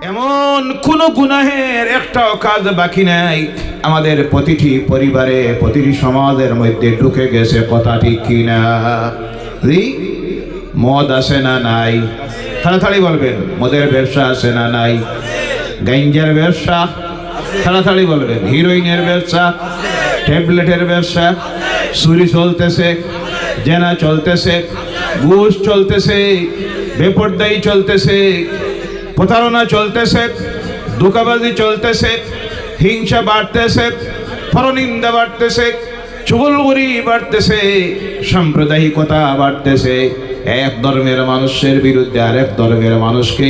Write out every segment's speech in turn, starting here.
এমন কোন গুনাহের একটাও কাজ বাকি নাই আমাদের প্রতিটি পরিবারে প্রতিটি সমাজের মধ্যে ঢুকে গেছে, কথা ঠিক কিনা? মদ আছে না নাই? তাড়াতাড়ি বলবেন। মদের ব্যবসা আছে না নাই? গাঞ্জার ব্যবসা? তাড়াতাড়ি বলবেন। হিরোইনের ব্যবসা, ট্যাবলেটের ব্যবসা, চুরি চলতেছে, জেনা চলতেছে, ঘুষ চলতেছে, বেপরদায়ী চলতেছে, প্রতারণা চলতেছে, ধোঁকাবাজি চলতেছে, হিংসা বাড়তেছে, পরনিন্দা বাড়তেছে, চুগলখড়ি বাড়তেছে, সাম্প্রদায়িকতা বাড়তেছে। এক ধর্মের মানুষের বিরুদ্ধে আরেক ধর্মের মানুষকে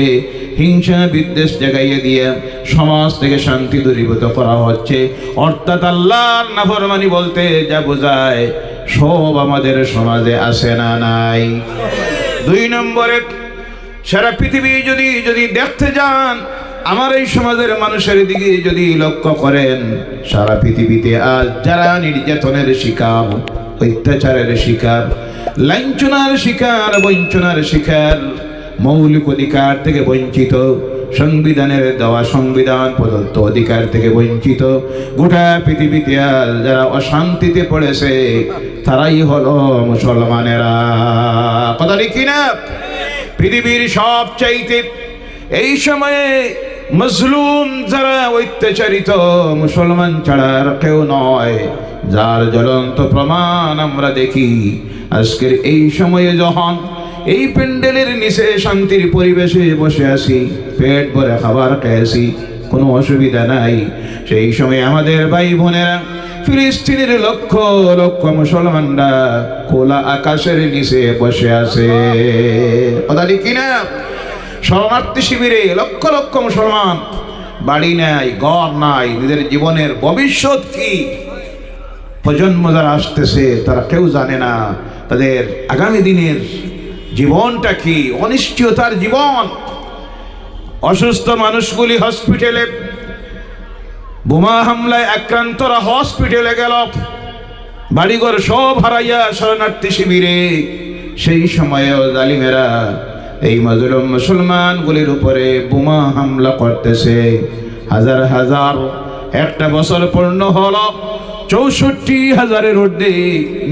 হিংসা বিদ্বেষ জাগাইয়ে দিয়ে সমাজ থেকে শান্তি দূরীভূত করা হচ্ছে। অর্থাৎ আল্লাহর নাফরমানি বলতে যা বোঝায় সব আমাদের সমাজে আছে না নাই? 2 নম্বরে, সারা পৃথিবী যদি দেখতে যান, আমার এই সমাজের মানুষের দিকে যদি লক্ষ্য করেন, সারা পৃথিবীতে আজ যারা নির্যাতনের শিকার, অত্যাচারের শিকার, লাঞ্ছনার শিকার, বঞ্চনার শিকার, মৌলিক অধিকার থেকে বঞ্চিত, সংবিধানের দেওয়া সংবিধান প্রদত্ত অধিকার থেকে বঞ্চিত, গোটা পৃথিবীতে আজ যারা অশান্তিতে পড়েছে তারাই হলো মুসলমানেরা। কথা ঠিক কিনা? পৃথিবীর সবচাইতে এই সময়ে মজলুম যারা, অত্যাচারিত মুসলমান ছাড়া আর কেউ নয়। যার জ্বলন্ত প্রমাণ আমরা দেখি আজকের এই সময়ে, যখন এই প্যান্ডেলের নিচে শান্তির পরিবেশে বসে আছি, পেট ভরে খাবার খেয়েছি, কোনো অসুবিধা নাই, সেই সময় আমাদের ভাই বোনেরা ফিলিস্তিনের লক্ষ লক্ষ মুসলমানরা খোলা আকাশের নিচে বসে আছে। কথা ঠিক কিনা? শরণার্থী শিবিরে লক্ষ লক্ষ মুসলমান, বাড়ি নাই, ঘর নাই, নিজের জীবনের ভবিষ্যৎ কি, প্রজন্ম যারা আসতেছে তারা কেউ জানে না তাদের আগামী দিনের জীবনটা কি, অনিশ্চয়তার জীবন। অসুস্থ মানুষগুলি হসপিটালে, বোমা হামলায় আক্রান্তরা হসপিটালে গেল, বাড়িঘর সব হারাইয়া শরণার্থী শিবিরে। সেই সময়েও জালিমেরা এই মজলুম মুসলমানগুলির উপরে বোমা হামলা করতেছে। হাজার হাজার, একটা বছর পূর্ণ হল 64,000-এর ঊর্ধ্বে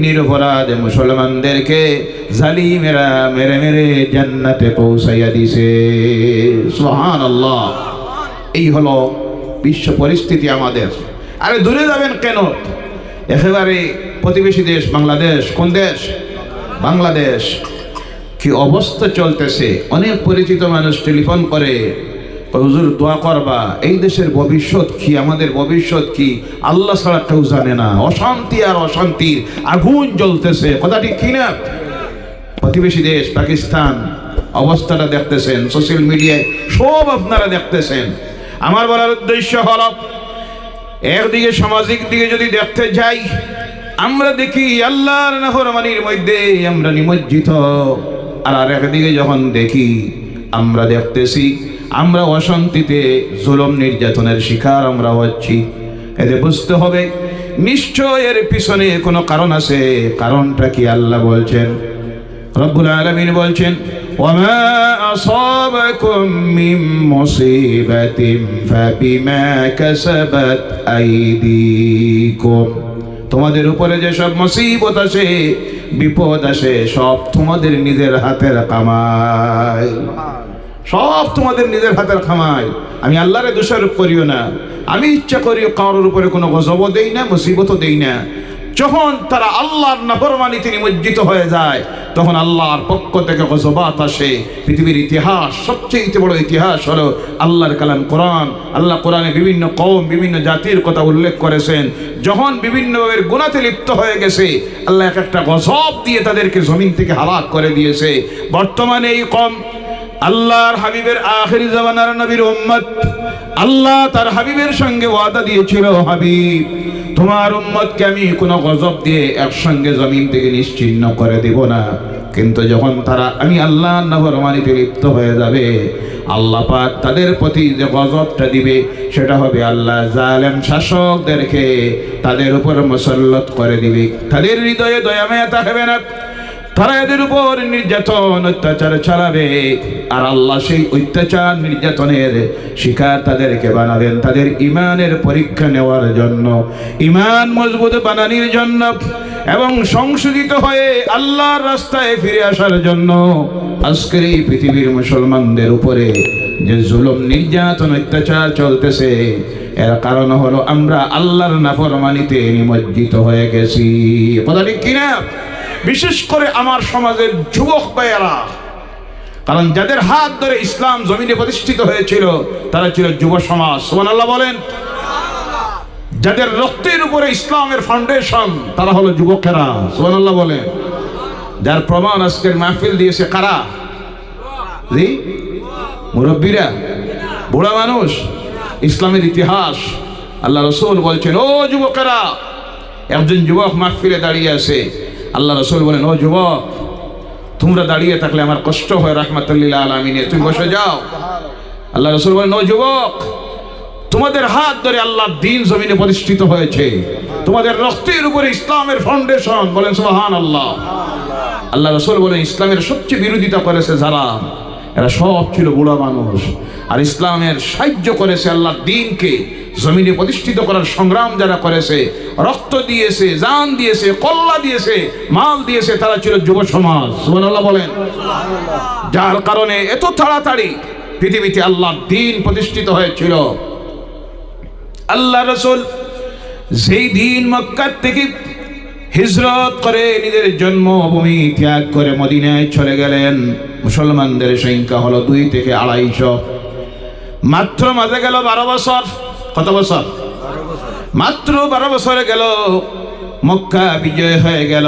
নিরপরাধ মুসলমানদেরকে জালিমেরা মেরে মেরে জান্নাতে পৌঁছাইয়া দিছে। সুবহানাল্লাহ। এই হলো বিশ্ব পরিস্থিতি আমাদের। আরে দূরে যাবেন কেন? একেবারে প্রতিবেশী দেশ বাংলাদেশ। কোন দেশ? বাংলাদেশ। কি অবস্থা চলতেছে! অনেক পরিচিত মানুষ টেলিফোন করে, হুজুর দোয়া করবা, এই দেশের ভবিষ্যৎ কি, আমাদের ভবিষ্যৎ কি, আল্লাহ ছাড়া কেউ জানে না। অশান্তি আর অশান্তির আগুন জ্বলতেছে। কথা ঠিক কিনা? প্রতিবেশী দেশ পাকিস্তান, অবস্থাটা দেখতেছেন, সোশ্যাল মিডিয়ায় সব আপনারা দেখতেছেন। আমার বলার উদ্দেশ্য হল, একদিকে সামাজিক দিকে যদি দেখতে যাই, আমরা দেখি আল্লাহর নাফরমানির মধ্যে আমরা নিমজ্জিত, আর একদিকে যখন দেখি আমরা দেখতেছি আমরা অশান্তিতে জুলুম নির্যাতনের শিকার আমরা হচ্ছি। এতে বুঝতে হবে নিশ্চয় এর পিছনে কোনো কারণ আছে। কারণটা কি? আল্লাহ বলছেন, রব্বুল আলামিন বলছেন, ওয়ামা আসাবাকুম মিন মুসিবাতিন ফাবিমা কাসাবাত আইদিকুম। তোমাদের উপরে যে সব মুসিবত আসে, বিপদ আসে, সব তোমাদের নিজের হাতের কামাই। সব তোমাদের নিজের হাতের কামাই। আমি আল্লাহরে দোষারোপ করিও না। আমি ইচ্ছা করি কারোর উপরে কোনো গজবও দেই না, মুসিবতও দেই না। যখন তারা আল্লাহর নাফরমানিতে নিমজ্জিত হয়ে যায়, তখন আল্লাহর পক্ষ থেকে গজবাত আসে। পৃথিবীর ইতিহাস, সবচেয়ে বড় ইতিহাস হলো আল্লাহর কালাম কোরআন। আল্লাহ কোরআনে বিভিন্ন কওম, বিভিন্ন জাতির কথা উল্লেখ করেছেন। যখন বিভিন্নভাবে গুনাহে লিপ্ত হয়ে গেছে, আল্লাহ এক একটা গজব দিয়ে তাদেরকে জমিন থেকে হালাক করে দিয়েছে। বর্তমানে এই কওম আল্লাহর হাবিবের আখিরি জামানার নবীর উম্মত। আল্লাহ তার হাবিবের সঙ্গে ওয়াদা দিয়েছিল, হাবিব তোমার উম্মতকে আমি কোনো গজব দিয়ে একসঙ্গে জমিন থেকে নিশ্চিহ্ন করে দেব না। কিন্তু যখন তারা আমি আল্লাহর নাফরমানিতে লিপ্ত হয়ে যাবে, আল্লাহ পাক তাদের প্রতি যে গজবটা দিবে সেটা হবে আল্লাহ জালেম শাসকদেরকে তাদের উপর মুসল্লত করে দিবে। তাদের হৃদয়ে দয়া মায়া থাকবে না, তারা এদের উপর নির্যাতন অত্যাচার চালাবে, আর আল্লাহ সেই অত্যাচার নির্যাতনের শিকার তাদেরকে বানাবেন তাদের ইমানের পরীক্ষা নেওয়ার জন্য, ইমান মজবুত বানানোর জন্য এবং সংশোধিত হয়ে আল্লাহর রাস্তায় ফিরে আসার জন্য। আজকের এই পৃথিবীর মুসলমানদের উপরে যে জুলুম নির্যাতন অত্যাচার চলতেছে, এর কারণ হলো আমরা আল্লাহর নাফরমানিতে নিমজ্জিত হয়ে গেছি। কথা ঠিক কিনা? বিশেষ করে আমার সমাজের যুবক ভাইয়েরা, কারণ যাদের হাত ধরে ইসলাম জমিনে প্রতিষ্ঠিত হয়েছিল তারা ছিল যুব সমাজ। সুবহানাল্লাহ বলেন। যাদের রক্তের উপরে ইসলামের ফাউন্ডেশন তারা হলো যুবকেরা। সুবহানাল্লাহ বলেন। যার প্রমাণ আজকের মাহফিল দিয়েছে কারা? জি, মুরব্বীরা, বুড়া মানুষ, ইসলামের ইতিহাস। আল্লাহ রাসূল বলছেন, ও যুবকেরা, একজন যুবক মাহফিলে দাঁড়িয়ে আছে, আল্লাহ রাসূল বলেন, ও যুবক, তোমরা দাঁড়িয়ে থাকলে আমার কষ্ট হয় রাহমাতুল লিল আলামিনের, তুমি বসে যাও। আল্লাহ রাসূল বলেন, ও যুবক, তোমাদের হাত ধরে আল্লাহর দ্বীন জমিনে প্রতিষ্ঠিত হয়েছে, তোমাদের রক্তের উপরে ইসলামের ফাউন্ডেশন। বলেন সুবহানাল্লাহ। আল্লাহ রাসূল বলেন, ইসলামের সবচেয়ে বিরোধিতা করেছে যারা, এরা সব ছিল বুড়া মানুষ। আর ইসলামের সাহায্য করেছে, আল্লাহর দ্বীনকে জমিনে প্রতিষ্ঠিত করার সংগ্রাম যারা করেছে, রক্ত দিয়েছে, জান দিয়েছে, কল্লা দিয়েছে, মাল দিয়েছে, তারা ছিল যুব সমাজ। সুবহানাল্লাহ বলেন। যার কারণে এত তাড়াতাড়ি পৃথিবীতে আল্লাহর দ্বীন প্রতিষ্ঠিত হয়েছিল। আল্লাহ রাসূল যেই দিন মক্কা থেকে হিজরত করে নিজের জন্মভূমি ত্যাগ করে মদিনায় চলে গেলেন, মুসলমানদের সংখ্যা হলো 2 থেকে 250। মাত্র মাঝে গেল 12 বছর। কত বছর? মাত্র 12 বছরে গেল, মক্কা বিজয় হয়ে গেল।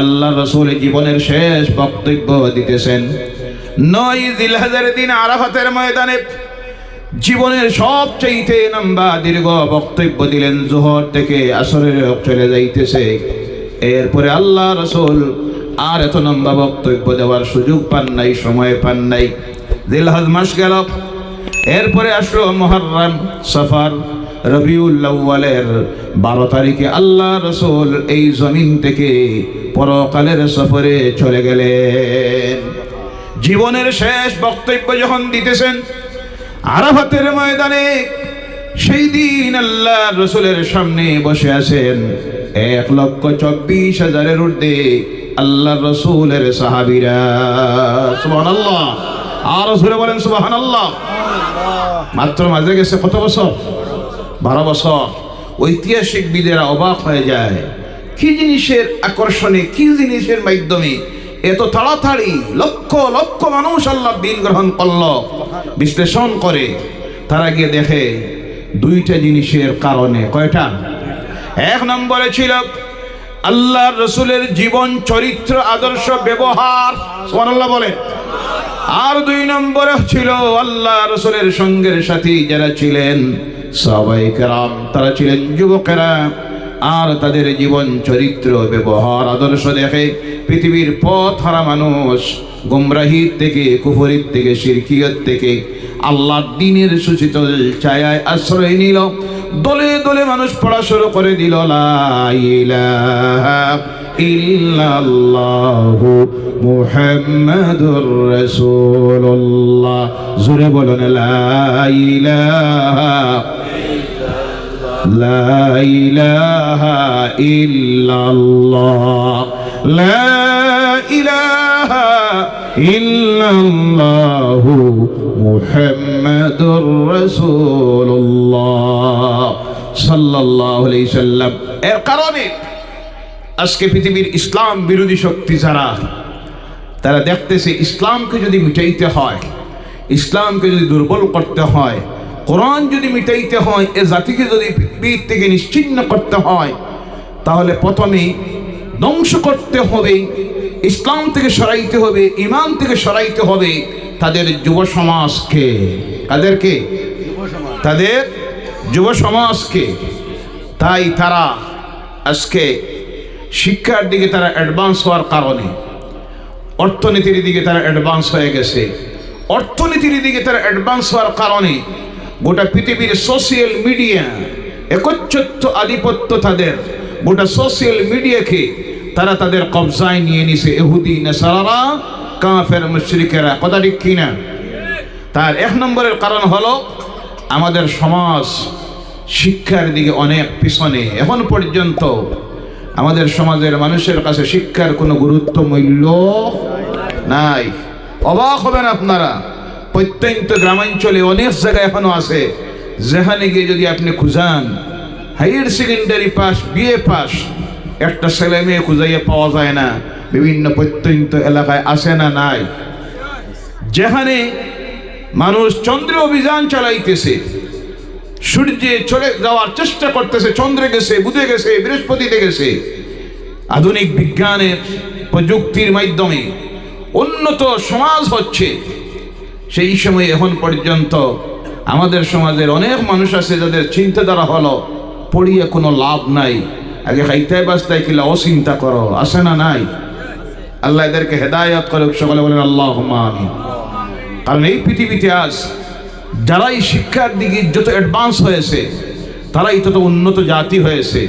আল্লাহ রাসূল জীবনের শেষ বক্তব্য দিতেছেন 9 জিলহজের দিন আরাফাতের ময়দানে। জীবনের সবচেয়ে লম্বা দীর্ঘ বক্তব্য দিলেন। জোহর থেকে আসরের চলে যাইতেছে। এরপরে আল্লাহ রাসূল আর এত লম্বা বক্তব্য দেওয়ার সুযোগ পান নাই, সময় পান নাই। জিলহজ মাস গেল, এরপরে আসলো মুহররম, সফর, রবিউল আউয়ালের 12 তারিখে আল্লাহ রাসূল এই জমিন থেকে পরকালের সফরে চলে গেলেন। জীবনের শেষ বক্তব্য যখন দিতেছেন আরাফাতের ময়দানে, সেই দিন আল্লাহ রাসূলের সামনে বসে আছেন 1,24,000-এর ঊর্ধ্বে আল্লাহ রাসূলের সাহাবীরা। সুবহানাল্লাহ। আর রাসূল বলেন সুবহানাল্লাহ। মাত্র মাঝে গেছে কত বছর? 12 বছর। ঐতিহাসিকবিদেরা অবাক হয়ে যায়, কি জিনিসের আকর্ষণে, কি জিনিসের মাধ্যমে এত তাড়াতাড়ি লক্ষ লক্ষ মানুষ আল্লাহর দ্বীন গ্রহণ করলো। বিশ্লেষণ করে তারা গিয়ে দেখে 2টা জিনিসের কারণে। কয়টা? 1 নম্বরে ছিল আল্লাহর রাসূলের জীবন চরিত্র, আদর্শ, ব্যবহার। সুবহানাল্লাহ বলেন। আর 2 নম্বরে ছিল আল্লাহ রাসূলের সঙ্গের সাথী যারা ছিলেন সাহাবায়ে কেরাম, তারা ছিলেন যুবকেরা। আর তাদের জীবন চরিত্র, ব্যবহার, আদর্শ দেখে পৃথিবীর পথ হারা মানুষ গোমরাহির থেকে, কুফরির থেকে, শিরকিয়ত থেকে আল্লাহর দ্বীনের সুশীতল ছায়ায় আশ্রয় নিল। দলে দলে মানুষ পড়া শুরু করে দিল, লা ইলাহা ইল্লাল্লাহু মুহাম্মাদুর রাসূলুল্লাহ। জোরে বলুন, লা ইলাহা লা ইলাহা ইল্লাল্লাহ, লা ইলাহা ইল্লাল্লাহু মুহাম্মাদুর রাসূলুল্লাহ সাল্লাল্লাহু আলাইহি সাল্লাম। এর কারণে আজকে পৃথিবীর ইসলাম বিরোধী শক্তি যারা, তারা দেখতেছে ইসলামকে যদি মিটাইতে হয়, ইসলামকে যদি দুর্বল করতে হয়, কোরআন যদি মিটাইতে হয়, এ জাতিকে যদি পৃথিবী থেকে নিশ্চিহ্ন করতে হয়, তাহলে প্রথমে ধ্বংস করতে হবে, ইসলাম থেকে সরাইতে হবে, ঈমান থেকে সরাইতে হবে তাদের যুব সমাজকে। তাদেরকে? তাদের যুব সমাজকে। তাই তারা আজকে শিক্ষার দিকে তারা অ্যাডভান্স হওয়ার কারণে, অর্থনীতির দিকে তারা অ্যাডভান্স হয়ে গেছে। অর্থনীতির দিকে তারা অ্যাডভান্স হওয়ার কারণে গোটা পৃথিবীর সোশ্যাল মিডিয়া একচ্ছত্ব আধিপত্য তাদের। গোটা সোশ্যাল মিডিয়াকে তারা তাদের কবজায় নিয়ে নিছে, ইহুদি নাসারা কাফের মুশরিকেরা। কথা ঠিক কিনা? তার এক নম্বরের কারণ হলো আমাদের সমাজ শিক্ষার দিকে অনেক পিছনে। এখন পর্যন্ত আমাদের সমাজের মানুষের কাছে শিক্ষার কোনো গুরুত্ব মূল্য নাই। অবাক হবেন আপনারা, প্রত্যন্ত গ্রামাঞ্চলে অনেক জায়গায় এখনো আছে যেখানে গিয়ে যদি আপনি খুঁজান higher secondary pass, BA pass একটা ছেলে মেয়ে খুঁজাইয়ে পাওয়া যায় না। বিভিন্ন প্রত্যন্ত এলাকায় আছে না নাই? যেখানে মানুষ চন্দ্রে অভিযান চালাইতেছে, সূর্যে চলে যাওয়ার চেষ্টা করতেছে, চন্দ্রে গেছে, বুধে গেছে, বৃহস্পতিতে গেছে, আধুনিক বিজ্ঞানের প্রযুক্তির মাধ্যমে উন্নত সমাজ হচ্ছে, সেই সময় এখন পর্যন্ত আমাদের সমাজের অনেক মানুষ আছে যাদের চিন্তাধারা হলো পড়িয়ে কোনো লাভ নাই, আগে খাইতে বাস্তায় কিলা অচিন্তা করো। আছে না নাই? আল্লাহ এদেরকে হেদায়েত করুক, সকলে বলেন আল্লাহুম্মা আমিন। কারণ এই পৃথিবীতে আজ যারাই শিক্ষার দিকে যত অ্যাডভান্স হয়েছে তারাই তত উন্নত জাতি হয়েছে।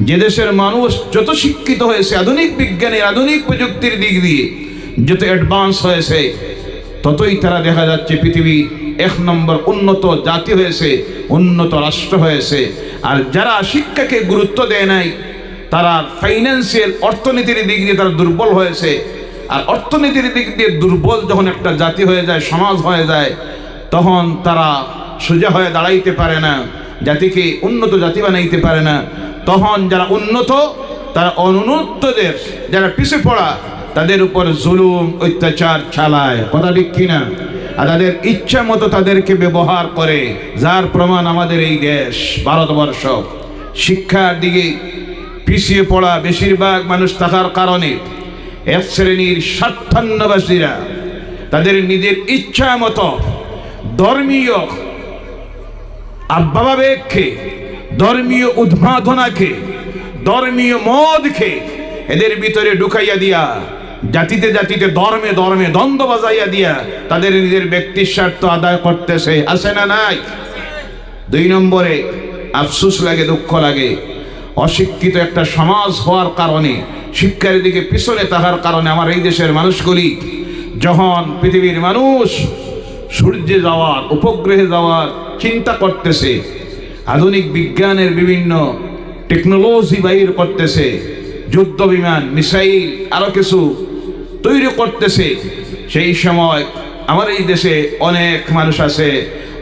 যে দেশের মানুষ যত শিক্ষিত হয়েছে আধুনিক বিজ্ঞানের, আধুনিক প্রযুক্তির দিক দিয়ে যত অ্যাডভান্স হয়েছে, ততই তারা দেখা যাচ্ছে পৃথিবী এক নম্বর উন্নত জাতি হয়েছে, উন্নত রাষ্ট্র হয়েছে। আর যারা শিক্ষাকে গুরুত্ব দেয় নাই তারা ফাইন্যান্সিয়াল, অর্থনীতির দিক দিয়ে তারা দুর্বল হয়েছে। আর অর্থনীতির দিক দিয়ে দুর্বল যখন একটা জাতি হয়ে যায়, সমাজ হয়ে যায়, তখন তারা সোজা হয়ে দাঁড়াইতে পারে না, জাতিকে উন্নত জাতি বানাইতে পারে না। তখন যারা উন্নত তারা অনুন্নতদের, যারা পিছিয়ে পড়া তাদের উপর জুলুম অত্যাচার চালায়। কথা ঠিক কিনা? আর তাদের ইচ্ছা মতো তাদেরকে ব্যবহার করে, যার প্রমাণ আমাদের এই দেশ ভারতবর্ষ। শিক্ষার দিকে পিছিয়ে পড়া বেশিরভাগ মানুষ থাকার কারণে এক শ্রেণীর স্বার্থান্বেষীরা তাদের নিজের ইচ্ছা মতো ধর্মীয় আবেগকে, ধর্মীয় উন্মাদনাকে, ধর্মীয় মদকে এদের ভিতরে ঢুকাইয়া দিয়া, জাতিতে জাতিতে ধর্মে ধর্মে দ্বন্দ্ব বাজাইয়া দিয়া তাদের নিজের ব্যক্তির স্বার্থ আদায় করতেছে। আছে না নাই? দুই নম্বরে আফসোস লাগে, দুঃখ লাগে, অশিক্ষিত একটা সমাজ হওয়ার কারণে, শিক্ষার দিকে পিছনে থাকার কারণে আমার এই দেশের মানুষগুলি যখন পৃথিবীর মানুষ সূর্যে যাওয়ার, উপগ্রহে যাওয়ার চিন্তা করতেছে, আধুনিক বিজ্ঞানের বিভিন্ন টেকনোলজি বাইর করতেছে, যুদ্ধ বিমান, মিসাইল, আরো কিছু তৈরি করতেছে, সেই সময় আমার এই দেশে অনেক মানুষ আছে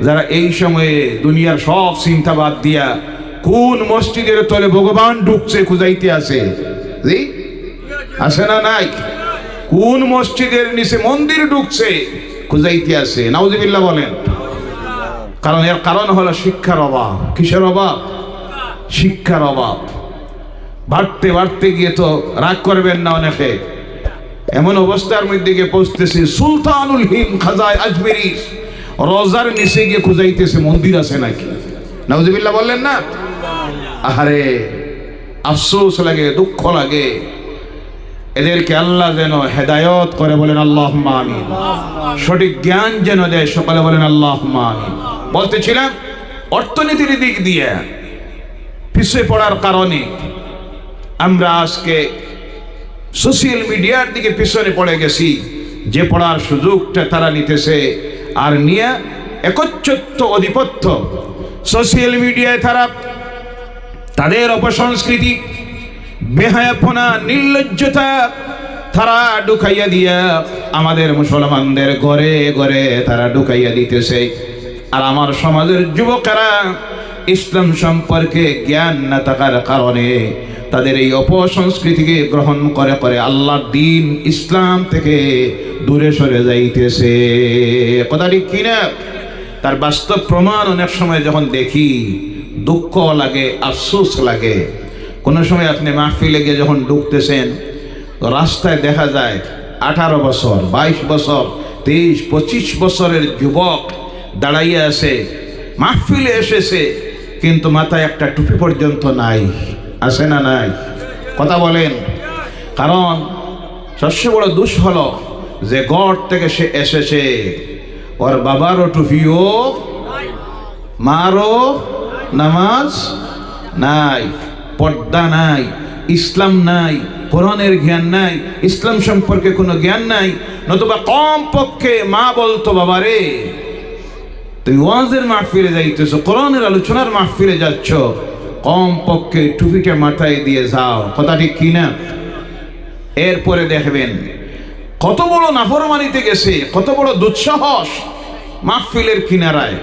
যারা এই সময়ে দুনিয়ার সব চিন্তা বাদ দিয়া কোন মসজিদের তলে ভগবান ঢুকছে খুঁজাইতে আছে। জি, আছে না নাই? কোন মসজিদের নিচে মন্দির ঢুকছে খুঁজাইতে আছে। নাউজুবিল্লাহ বলেন। কারণ এর কারণ হলো শিক্ষার অভাব। কিসের অভাব? শিক্ষার অভাব। বাড়তে বাড়তে গিয়ে তো রাগ করবেন না, অনেকে এমন অবস্থার মধ্যে গিয়ে পৌঁছতেছে সুলতানুল হিন্দ খাজায় আজমেরি রোজার নিচে গিয়ে খুঁজাইতেছে মন্দির আছে নাকি। নাউজুবিল্লাহ বললেন না? আহারে, আফসোস লাগে, দুঃখ লাগে। এদেরকে আল্লাহ যেন হেদায়ত করে, বলেন আল্লাহুম্মা আমিন। সঠিক জ্ঞান যেন দেয়, সকলে বলেন আল্লাহুম্মা আমিন। বলতেছিলাম অর্থনীতির দিক দিয়ে পিছিয়ে পড়ার কারণে আমরা আজকে সোশ্যাল মিডিয়ার দিকে পিছনে পড়ে গেছি। যে পড়ার সুযোগটা তারা নিতেছে আর নিয়ে একচ্ছত্ব আধিপত্য সোশ্যাল মিডিয়ায় তারা তাদের অপসংস্কৃতি, বেহায়াপনা, নির্লজ্জতা তারা ঢুকাইয়া দিয়া আমাদের মুসলমানদের ঘরে ঘরে তারা ঢুকাইয়া দিতেছে। আর আমার সমাজের যুবকেরা ইসলাম সম্পর্কে জ্ঞান না থাকার কারণে তাদের এই অপসংস্কৃতিকে গ্রহণ করে করে আল্লাহর দ্বীন ইসলাম থেকে দূরে সরে যাইতেছে। কথা ঠিক কিনা? তার বাস্তব প্রমাণ অনেক সময় যখন দেখি দুঃখ লাগে, আফসোস লাগে। কোনো সময় আপনি মাহফিলে গিয়ে যখন ঢুকতেছেন, রাস্তায় দেখা যায় 18 বছর, 22 বছর, 23, 25 বছরের যুবক দাঁড়াইয়া আছে, মাহফিলে এসেছে, কিন্তু মাথায় একটা টুপি পর্যন্ত নাই। আছে না নাই? কথা বলেন। কারণ সবচেয়ে বড় দোষ হলো যে ঘর থেকে সে এসেছে, ওর বাবারও টুপিও, মারও নামাজ নাই, পর্দা নাই, ইসলাম নাই, কোরআনের জ্ঞান নাই, ইসলাম সম্পর্কে কোনো জ্ঞান নাই, নতুবা কম পক্ষে মা বলতো, বাবা রে তুমি ওয়াজের মাহফিলে যাইতেছো, কোরআনের আলোচনার মাহফিলে যাচ্ছ, কম পক্ষে টুপিটা মাথায় দিয়ে যাও। কথা ঠিক কিনা? এরপরে দেখবেন কত বড় নাফরমানিতে গেছে, কত বড় দুঃসাহস। মাহফিলের কিনারায়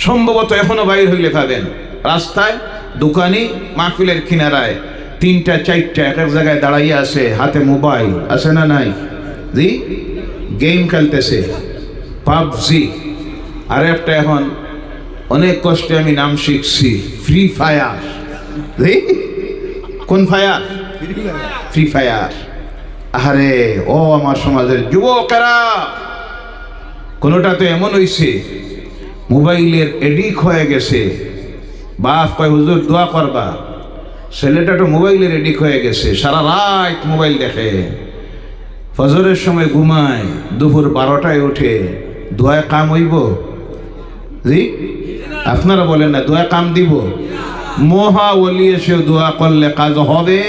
সম্ভবত এখনো বাইর হইলে পাবেন, রাস্তায়, দোকানে, মাহফিলের কিনারায় 3টা 4টা এক এক জায়গায় দাঁড়াইয়া আছে, হাতে মোবাইল আছে না নাই? জি, গেম খেলতেছে, পাবজি। আর একটা এখন অনেক কষ্টে আমি নাম শিখছি, ফ্রি ফায়ার। জি, কোন ফায়ার? Free fire. আরে ও আমার সমাজের যুবকেরা, কোনোটা তো এমন হইছে মোবাইলের এডিক্ট হয়ে গেছে। বাপ কয় হুজুর দোয়া করবা, ছেলেটা তো মোবাইলের এডিক্ট হয়ে গেছে, সারা রাত মোবাইল দেখে, ফজরের সময় ঘুমায়, দুপুর 12টায় ওঠে। দোয়ায় কাম হইব? জি, আপনারা বলেন না দোয়া কাম দিব? মহা ওলি এসে দোয়া করলে কাজ হবে?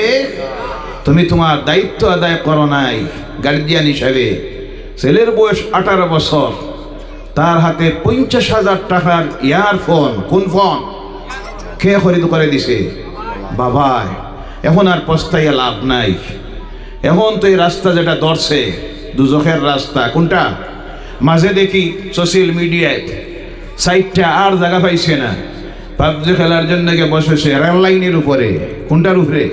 তুমি তোমার দায়িত্ব আদায় করো নাই গার্জিয়ান হিসাবে। ছেলের বয়স 18 বছর, তার হাতে 50,000 টাকার ইয়ারফোন। কোন ফোন? কে খরিদ করে দিছে? বাবা। এখন আর পস্তাইয়া লাভ নাই। এখন তো এই রাস্তা যেটা ধরছে দুজখের রাস্তা, কোনটা? মাঝে দেখি সোশ্যাল মিডিয়ায় সাইটটা আর জায়গা পাইছে না, পাবজি খেলার জন্য বসেছে রেল লাইনের উপরে। কোনটার উপরে?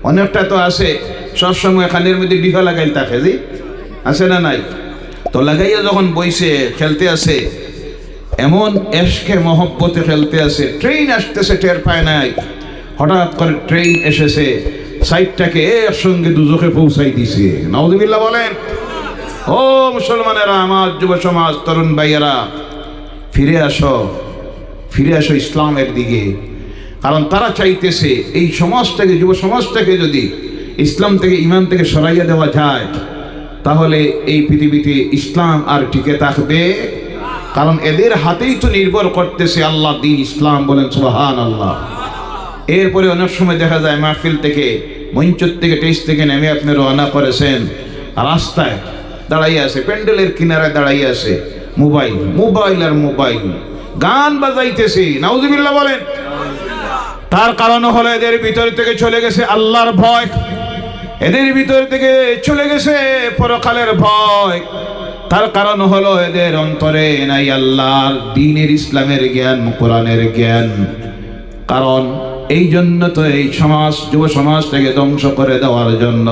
অনেকটা তো আছে সবসময় খানের মধ্যে ডিফা লাগাইল থাকে, জি আছে না নাই? তো লাগাইয়া যখন বইছে খেলতে আছে, এমন এশকে মহব্বতে খেলতে আছে, ট্রেন আসতেছে টের পায় নাই, হঠাৎ করে ট্রেন এসেছে, সাইটটাকে একসঙ্গে দুজখে পৌঁছাই দিছে। নাউযুবিল্লাহ বলেন। ও মুসলমানেরা, আমার যুব সমাজ, তরুণ ভাইয়েরা, ফিরে আসো, ফিরে আসো ইসলামের দিকে। কারণ তারা চাইতেছে এই সমাজটাকে, যুব সমাজটাকে যদি ইসলাম থেকে, ইমান থেকে সরাইয়া দেওয়া যায়, তাহলে এই পৃথিবীতে ইসলাম আর টিকে থাকবে। কারণ এদের হাতেই তো নির্ভর করতেছে আল্লাহ দ্বীন ইসলাম। বলেন সুবহানাল্লাহ। এরপরে অনেক সময় দেখা যায় মাহফিল থেকে, মঞ্চ থেকে, টেস্ট থেকে নেমে আপনি রওনা করেছেন, রাস্তায় দাঁড়াইয়া আছে, প্যান্ডেলের কিনারায় দাঁড়াইয়া আছে, মোবাইল, মোবাইল আর মোবাইল, গান বাজাইতেছে। নাউযুবিল্লাহ বলেন। তার কারণ হলো এদের ভিতর থেকে চলে গেছে আল্লাহর ভয়, এদের ভিতর থেকে চলে গেছে পরকালের ভয়। তার কারণ হলো এদের অন্তরে নাই আল্লাহর দ্বীনের, ইসলামের জ্ঞান, কোরআনের জ্ঞান। কারণ এই জন্য তো এই সমাজ, যুব সমাজটাকে ধ্বংস করে দেওয়ার জন্য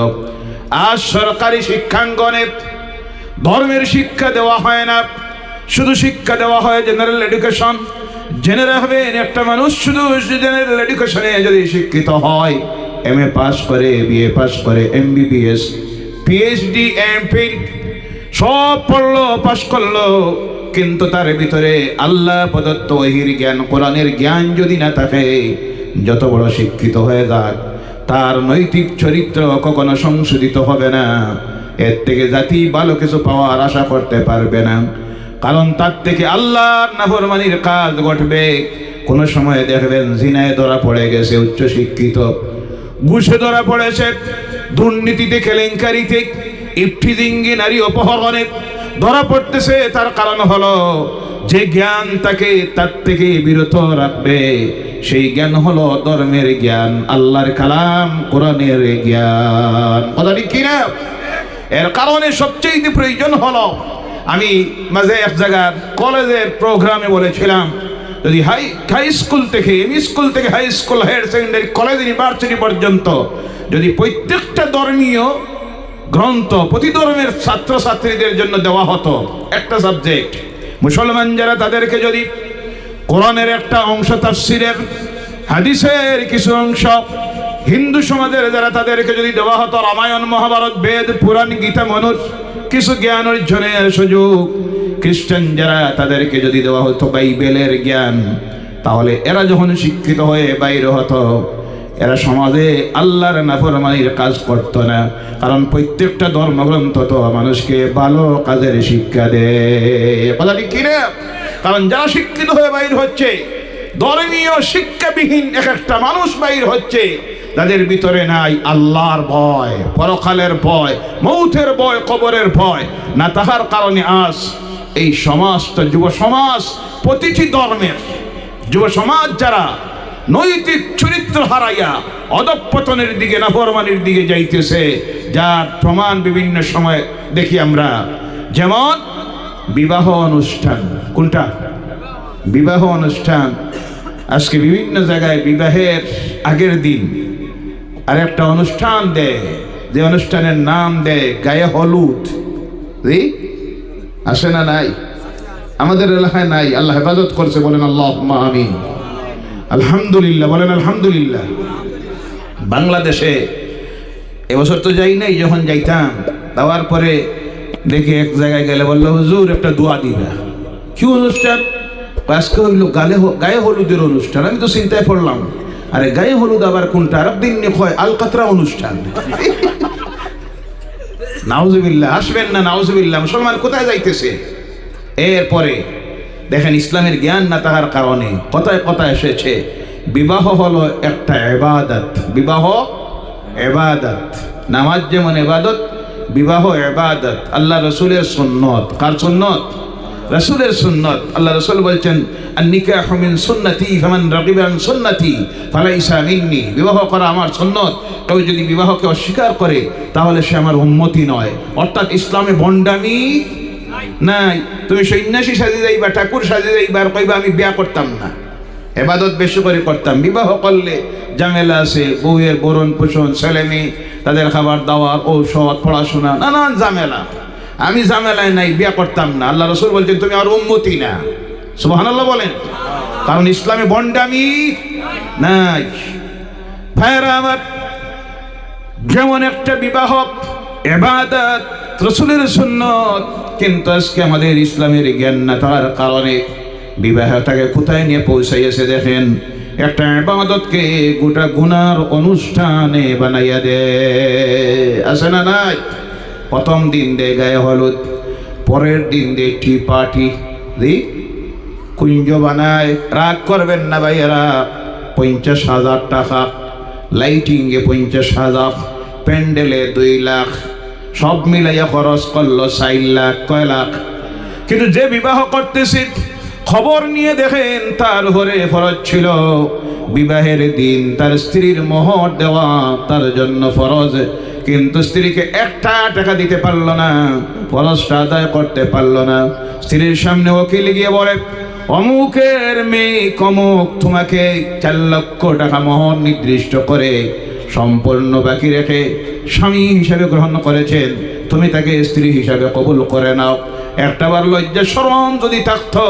আজ সরকারি শিক্ষাঙ্গনে ধর্মের শিক্ষা দেওয়া হয় না, শুধু শিক্ষা দেওয়া হয় জেনারেল এডুকেশন। জেনে রাখবেন, একটা মানুষ শুধু জেনারেল এডুকেশনে যদি শিক্ষিত হয়, MA পাস করে, BA পাস করে, MBBS, PhD, MPhil সব পড়লো, পাস করলো, কিন্তু তার ভিতরে আল্লাহ প্রদত্ত ওহীর জ্ঞান, কোরআনের জ্ঞান যদি না থাকে, যত বড় শিক্ষিত হয়ে যাক, তার নৈতিক চরিত্র কখনো সংশোধিত হবে না। এর থেকে জাতি ভালো কিছু পাওয়ার আশা করতে পারবে না। কারণ তার থেকে আল্লাহর নাফরমানির কাজ ঘটবে। কোন সময় দেখবেন জিনায় ধরা পড়ে গেছে উচ্চ শিক্ষিত, ঘুষে ধরা পড়েছে, দুর্নীতিতে, কেলেঙ্কারিতে, ইফটিজিংয়ে, নারী অপহরণে ধরা পড়তেছে। তার কারণ হলো যে জ্ঞান তাকে তার থেকে বিরত রাখবে, সেই জ্ঞান হলো ধর্মের জ্ঞান, আল্লাহর কালাম, কোরআনের জ্ঞান। কথা ঠিক কিনা? এর কারণে সবচেয়ে প্রয়োজন হলো, আমি মাঝে এক জায়গার কলেজের প্রোগ্রামে বলেছিলাম, যদি হাই স্কুল থেকে, এমই স্কুল থেকে high school, higher secondary, college, university পর্যন্ত যদি প্রত্যেকটা ধর্মীয় গ্রন্থ প্রতি ধর্মের ছাত্রছাত্রীদের জন্য দেওয়া হতো একটা সাবজেক্ট, মুসলমান যারা তাদেরকে যদি কোরআনের একটা অংশ, তাফসীরের, হাদিসের কিছু অংশ, হিন্দু সমাজের যারা তাদেরকে যদি দেওয়া হতো রামায়ণ, মহাভারত, বেদ, পুরাণ, গীতা, মনুষ কিছু জ্ঞান অর্জনের সুযোগ, খ্রিস্টান যারা তাদেরকে যদি দেওয়া হতো বাইবেলের জ্ঞান, তাহলে এরা যখন শিক্ষিত হয়ে বাইরে হতো, এরা সমাজে আল্লাহর নাফরমানির কাজ করতো না। কারণ প্রত্যেকটা ধর্মগ্রন্থ তো মানুষকে ভালো কাজের শিক্ষা দেয়। কথা ঠিক কিনা? কারণ যারা শিক্ষিত হয়ে বাইর হচ্ছে, ধর্মীয় শিক্ষাবিহীন এক একটা মানুষ বাইর হচ্ছে, যাদের ভিতরে নাই আল্লাহর ভয়, পরকালের ভয়, মৌতের ভয়, কবরের ভয়, না তাহার কারণে আজ এই সমাজটা, যুব সমাজ, প্রতিটি ধর্মের যুব সমাজ যারা নৈতিক চরিত্র হারাইয়া অধঃপতনের দিকে, নাফরমানির দিকে যাইতেছে, যার প্রমাণ বিভিন্ন সময় দেখি আমরা। যেমন বিবাহ অনুষ্ঠান, কোনটা? বিবাহ অনুষ্ঠান। আজকে বিভিন্ন জায়গায় বিবাহের আগের দিন আর একটা অনুষ্ঠান দেয়, যে অনুষ্ঠানের নাম দেয় গায়ে হলুদ। আসে না? নাই? আমাদের এলাকায় নাই। আল্লাহ হেফাজত করছে, বলেন আল্লাহুম্মা আমিন। আলহামদুলিল্লাহ, বলেন আলহামদুলিল্লাহ। বাংলাদেশে এবছর তো যাই নাই, যখন যাইতাম যাওয়ার পরে দেখি এক জায়গায় গেলে বললো, হুজুর একটা দোয়া দিবা। কি অনুষ্ঠান? আজকে হইল গায়ে হলুদের অনুষ্ঠান। আমি তো চিন্তায় পড়লাম, আরে গায়ে হলুদ আবার কোনটা? আর দিন কয় আলকাতরা অনুষ্ঠান। নাউজুবিল্লাহ, আসবেন না? নাউজুবিল্লাহ। মুসলমান কোথায় যাইতেছে? এরপরে দেখেন ইসলামের জ্ঞান না তাহার কারণে কথায় কথায় এসেছে বিবাহ হলো একটা ইবাদত। বিবাহ ইবাদত। নামাজ যেমন ইবাদত, বিবাহ ইবাদত। আল্লাহ রাসূলের সুন্নত। কার সুন্নত? রাসূলের সুন্নত। আল্লাহ রাসূল বলছেন, আন-নিকাহু মিন সুন্নতি ফামান রাগিবা আন সুন্নতি ফালাইসা মিন্নি। বিবাহ করা আমার সুন্নত। কেউ যদি বিবাহকে অস্বীকার করে তাহলে সে আমার উম্মতি নয়। অর্থাৎ ইসলামে ভণ্ডামি নাই। তুমি সন্ন্যাসী সাজে যাইবা, ঠাকুর সাজে যাইবা, আর কইবা আমি বিয়া করতাম না, ইবাদত বেশি করে করতাম। বিবাহ করলে ঝামেলা আছে, বউয়ের বরণ পোষণ, ছেলে মেয়ে, তাদের খাবার দাবার, ঔষধ, পড়াশোনা, নানান ঝামেলা। আমি ঝামেলায় নাই, বিয়া করতাম না। আল্লাহ রাসূল বলছেন তুমি আমার উম্মতি না। সুবহানাল্লাহ বলেন। কারণ ইসলামে ভণ্ডামি নাই। ভাইরা আমার, যেমন একটা বিবাহ ইবাদত, রাসূলের সুন্নত, কিন্তু আজকে আমাদের ইসলামের জ্ঞান না থাকার কারণে বিবাহটাকে কোথায় নিয়ে পৌঁছাইয়াছে দেখেন। একটা ইবাদতকে গোটা গুনার অনুষ্ঠানে বানাইয়া দে। আছে না? নাই? প্রথম দিন দে গায়ে হলুদ, পরের দিন দে টি পার্টি, কুঞ্জ বানায়। রাগ করবেন না ভাইয়েরা, 50,000 টাকা, লাইটিংয়ে 50,000, প্যান্ডেলে 2 লাখ, সব মিলাইয়া খরচ করলো 4 লাখ। কয় লাখ? কিন্তু যে বিবাহ করতেছে খবর নিয়ে দেখেন তার ঘরে ফরজ ছিল বিবাহের দিন তার স্ত্রীর মোহর দেওয়া, তার জন্য ফরজ। কিন্তু স্ত্রীকে 1 টাকা দিতে পারলো না, ফরজটা আদায় করতে পারলো না। স্ত্রীর সামনে ওকিল গিয়ে বলে, অমুকের মেয়ে কমুক তোমাকে 4 লক্ষ টাকা মোহর নির্দিষ্ট করে সম্পূর্ণ বাকি রেখে স্বামী হিসাবে গ্রহণ করেছেন, তুমি তাকে স্ত্রী হিসাবে কবুল করে নাও। একটাবার লজ্জা শরম যদি থাকতো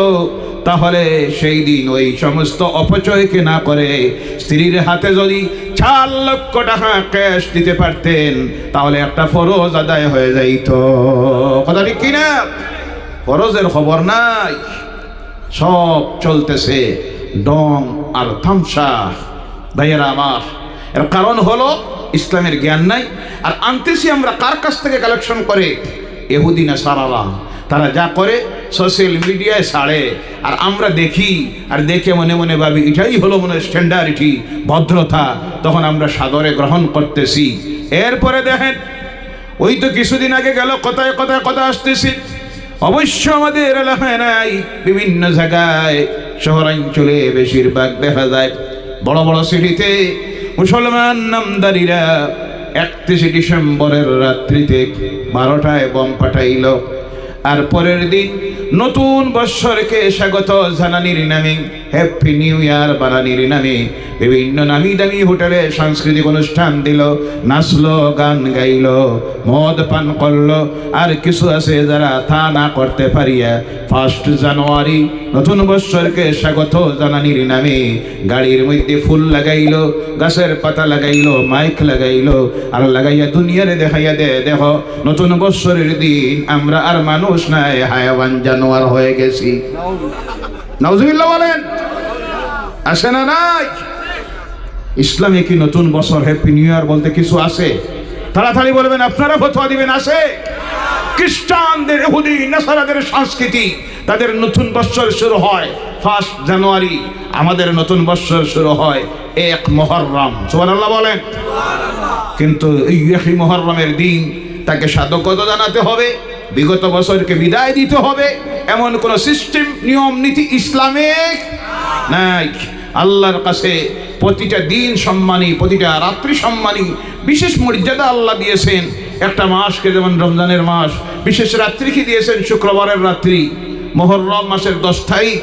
তাহলে সেই দিন ওই সমস্ত অপচয়কে না করে স্ত্রীর হাতে যদি 4 লক্ষ টাকা ক্যাশ দিতে পারতেন তাহলে একটা ফরজ আদায় হয়ে যাইত। কথা ঠিক কিনা? ফরজের খবর নাই, সব চলতেছে ডং আর তামসা। ভাইয়েরা আমার, এর কারণ হলো ইসলামের জ্ঞান নাই। আর আনতেছি আমরা কার কাছ থেকে কালেকশন করে? ইহুদি নাসারারা। তারা যা করে সোশ্যাল মিডিয়ায় ছাড়ে, আর আমরা দেখি, আর দেখে মনে মনে ভাবি এটাই হলো মনে স্ট্যান্ডার্ডিটি, ভদ্রতা। তখন আমরা সাদরে গ্রহণ করতেছি। এরপরে দেখেন, ওই তো কিছুদিন আগে গেল, কথায় কথায় কথা আসতেছি। অবশ্য আমাদের এলাকায় নাই, বিভিন্ন জায়গায় শহরাঞ্চলে বেশিরভাগ দেখা যায়। বড় বড় সিটিতে মুসলমান নামদারিরা 31 ডিসেম্বরের রাত্রিতে 12টায় বম পাঠাইল। আর পরের দিন নতুন বৎসরকে স্বাগত জানানির নামে, হ্যাপি নিউ ইয়ার বানানির নামে বিভিন্ন নামি দামি হোটেলে সাংস্কৃতিক অনুষ্ঠান দিল, নাচলো, গান গাইল, মদ পান করলো। আর কিছু আছে যারা তা না করতে পারিয়া 1 জানুয়ারি নতুন বৎসরকে স্বাগত জানানির নামে গাড়ির মধ্যে ফুল লাগাইলো, গাছের পাতা লাগাইলো, মাইক লাগাইলো, আর লাগাইয়া দুনিয়ারে দেখাইয়া দে, দেখো নতুন বৎসরের দিন আমরা আর মানুষ নাই, হায়াওয়ান জানোয়ার হয়ে গেছি। নাউজুবিল্লাহ বলেন। আসে না? নাই? ইসলামে কি নতুন বছর হ্যাপি নিউ ইয়ার বলতে কিছু আছে? তাড়াতাড়ি বলবেন আপনারা ফতোয়া দিবেন। আসে খ্রিস্টানদের, ইহুদি নাসারাদের সংস্কৃতি, তাদের নতুন বৎসর শুরু হয় 1 জানুয়ারি, আমাদের নতুন বৎসর শুরু হয় 1 মুহররম। সুবহানাল্লাহ বলেন। কিন্তু এই মুহররমের দিন তাকে সাধুবাদ জানাতে হবে, বিগত বছরকে বিদায় দিতে হবে, এমন কোন সিস্টেম, নিয়ম নীতি ইসলামিক নাই। আল্লাহর কাছে প্রতিটা দিন সম্মানী, প্রতিটা রাত্রি সম্মানী, বিশেষ মর্যাদা আল্লাহ দিয়েছেন। একটা মাসকে যেমন রমজানের মাস, বিশেষ রাত্রিকে দিয়েছেন শুক্রবারের রাত্রি, মুহররম মাসের 10 তারিখ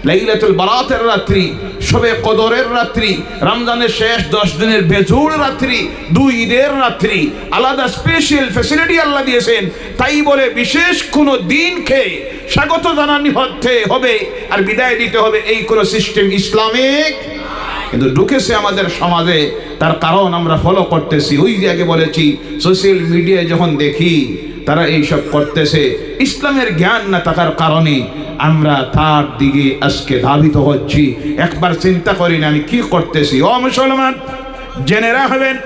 লাইলাতুল বারাতের রাত্রি, শবে কদরের রাত্রি, রমজানের শেষ 10 দিনের বেজোড় রাত্রি, 2 ঈদের রাত্রি, আলাদা স্পেশাল ফ্যাসিলিটি আল্লাহ দিয়েছেন। তাই বলে বিশেষ কোনো দিনকে স্বাগত জানানি হতে হবে আর বিদায় দিতে হবে, এই কোনো সিস্টেম ইসলামিক কিন্তু ঢুকেছে আমাদের সমাজে। তার কারণ আমরা ফলো করতেছি। ওই যে আগে বলেছি, সোশ্যাল মিডিয়ায় যখন দেখি তারা এইসব করতেছে, ইসলামের জ্ঞান না থাকার কারণে আমরা তার দিকে আজকে ধাবিত হচ্ছি। একবার চিন্তা করি না আমি কি করতেছি। ও মুসলমান, জেনে রাখবেন,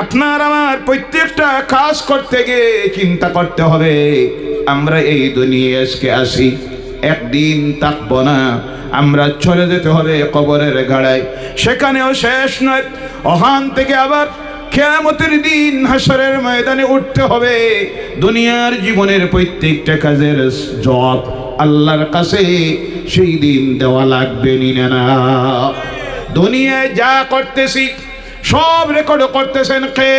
আপনার আমার প্রত্যেকটা কাজ করতে গিয়ে চিন্তা করতে হবে, আমরা এই দুনিয়ায় আজকে আসি, একদিন থাকবো না, আমরা চলে যেতে হবে কবরের গাড়ায়। সেখানেও শেষ নয়, ওখান থেকে আবার কিয়ামতের দিন হাসরের ময়দানে উঠতে হবে। দুনিয়ার জীবনের প্রত্যেকটা কাজের জবাব আল্লাহর কাছে সেই দিন দেওয়া লাগবে না। দুনিয়ায় যা করতেছি সব রেকর্ড করতেছেন কে?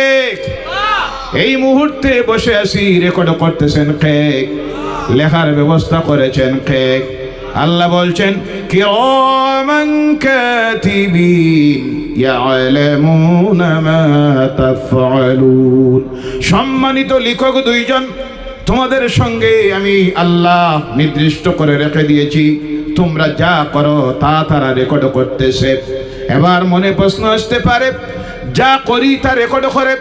এই মুহূর্তে বসে আছি, রেকর্ড করতেছেন কে? লেখার ব্যবস্থা করেছেন কে? আল্লাহ বলছেন কিরামান কাতিবিন ইয়ালামুনা মা তাফআলুন। সম্মানিত লেখক 2 জন তোমাদের সঙ্গে আমি আল্লাহ নির্দিষ্ট করে রেখে দিয়েছি, তোমরা যা করো তা তারা রেকর্ড করতেছে। এবার মনে প্রশ্ন আসতে পারে, যা করি তা রেকর্ড করে,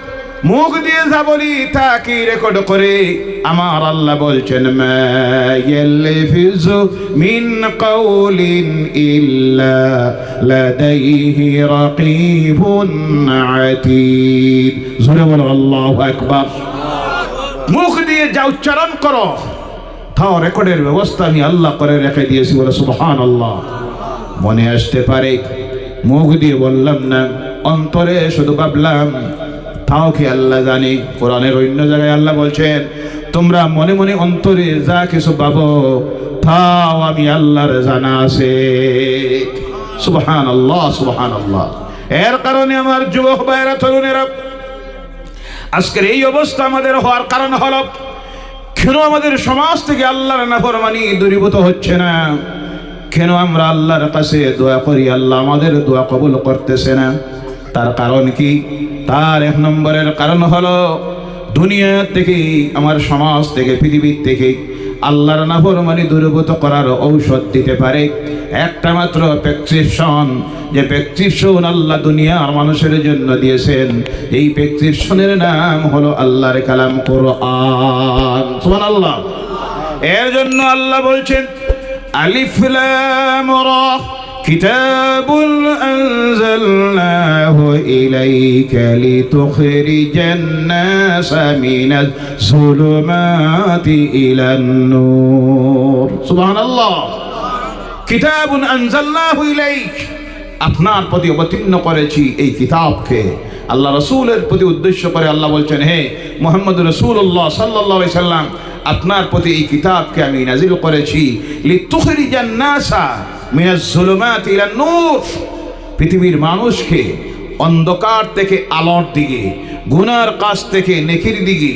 মুখ দিয়ে যা বলি তা কি রেকর্ড করে? আমার আল্লাহ বলছেন মা ইয়ালফিজু মিন কাউলিন ইল্লা লাদাইহি রাকিবুন আতীদ। জোরে বলো আল্লাহু আকবার। মুখ দিয়ে যা উচ্চারণ করো তাও রেকর্ডের ব্যবস্থা আমি আল্লাহ করে রেখে দিয়েছি। বলে সুবহানাল্লাহ। মনে আসতে পারে মুখ দিয়ে বললাম না, অন্তরে শুধু ভাবলাম, তাও কি আল্লাহ জানে? কোরআনের অন্য জায়গায় আল্লাহ বলছেন তোমরা মনে মনে অন্তরে যা কিছু ভাবো তাও আমি আল্লাহর জানা আছে। সুবহানাল্লাহ, সুবহানাল্লাহ। এর কারণে আমার যুবক ভাইরা, তরুণেরা, আজকের এই অবস্থা আমাদের হওয়ার কারণ হলো কেন আমাদের সমাজ থেকে আল্লাহর নাফরমানি দূরীভূত হচ্ছে না? কেন আমরা আল্লাহর কাছে দোয়া করি, আল্লাহ আমাদের দোয়া কবুল করতেছে না? তার কারণ কি? তার 1 নম্বরের কারণ হলো দুনিয়া থেকে, আমার সমাজ থেকে, পৃথিবীর থেকে আল্লাহর নাফরমানি দূরীভূত করার ঔষধ দিতে পারে একটা মাত্র প্রেসক্রিপশন। যে প্রেসক্রিপশন আল্লাহ দুনিয়ার মানুষের জন্য দিয়েছেন, এই প্রেসক্রিপশনের নাম হলো আল্লাহর কালাম কোরআন। সুবহানাল্লাহ। এর জন্য আল্লাহ বলছেন আলিফ লাম রা কিতাবুন আনজালনাহু ইলাইকা লিতুখরিজান নাসা মিনাজ যুলুমাতি ইলান নূর। সুবহানাল্লাহ। কিতাবুন আনজালনাহু ইলাইক, আপনার প্রতি অবতীর্ণ করেছি এই কিতাবকে। আল্লাহ রাসূলের প্রতি উদ্দেশ্য করে আল্লাহ বলছেন, হে মুহাম্মদ রাসূলুল্লাহ সাল্লাল্লাহু আলাইহি সাল্লাম, আপনার প্রতি এই কিতাবকে আমি নাজিল করেছি লিতুখরিজান নাসা মিনাজ যুলুমাতি ইলান নূর, পৃথিবীর মানুষকে অন্ধকার থেকে আলোর দিকে, গুনার কাজ থেকে নেকির দিকে,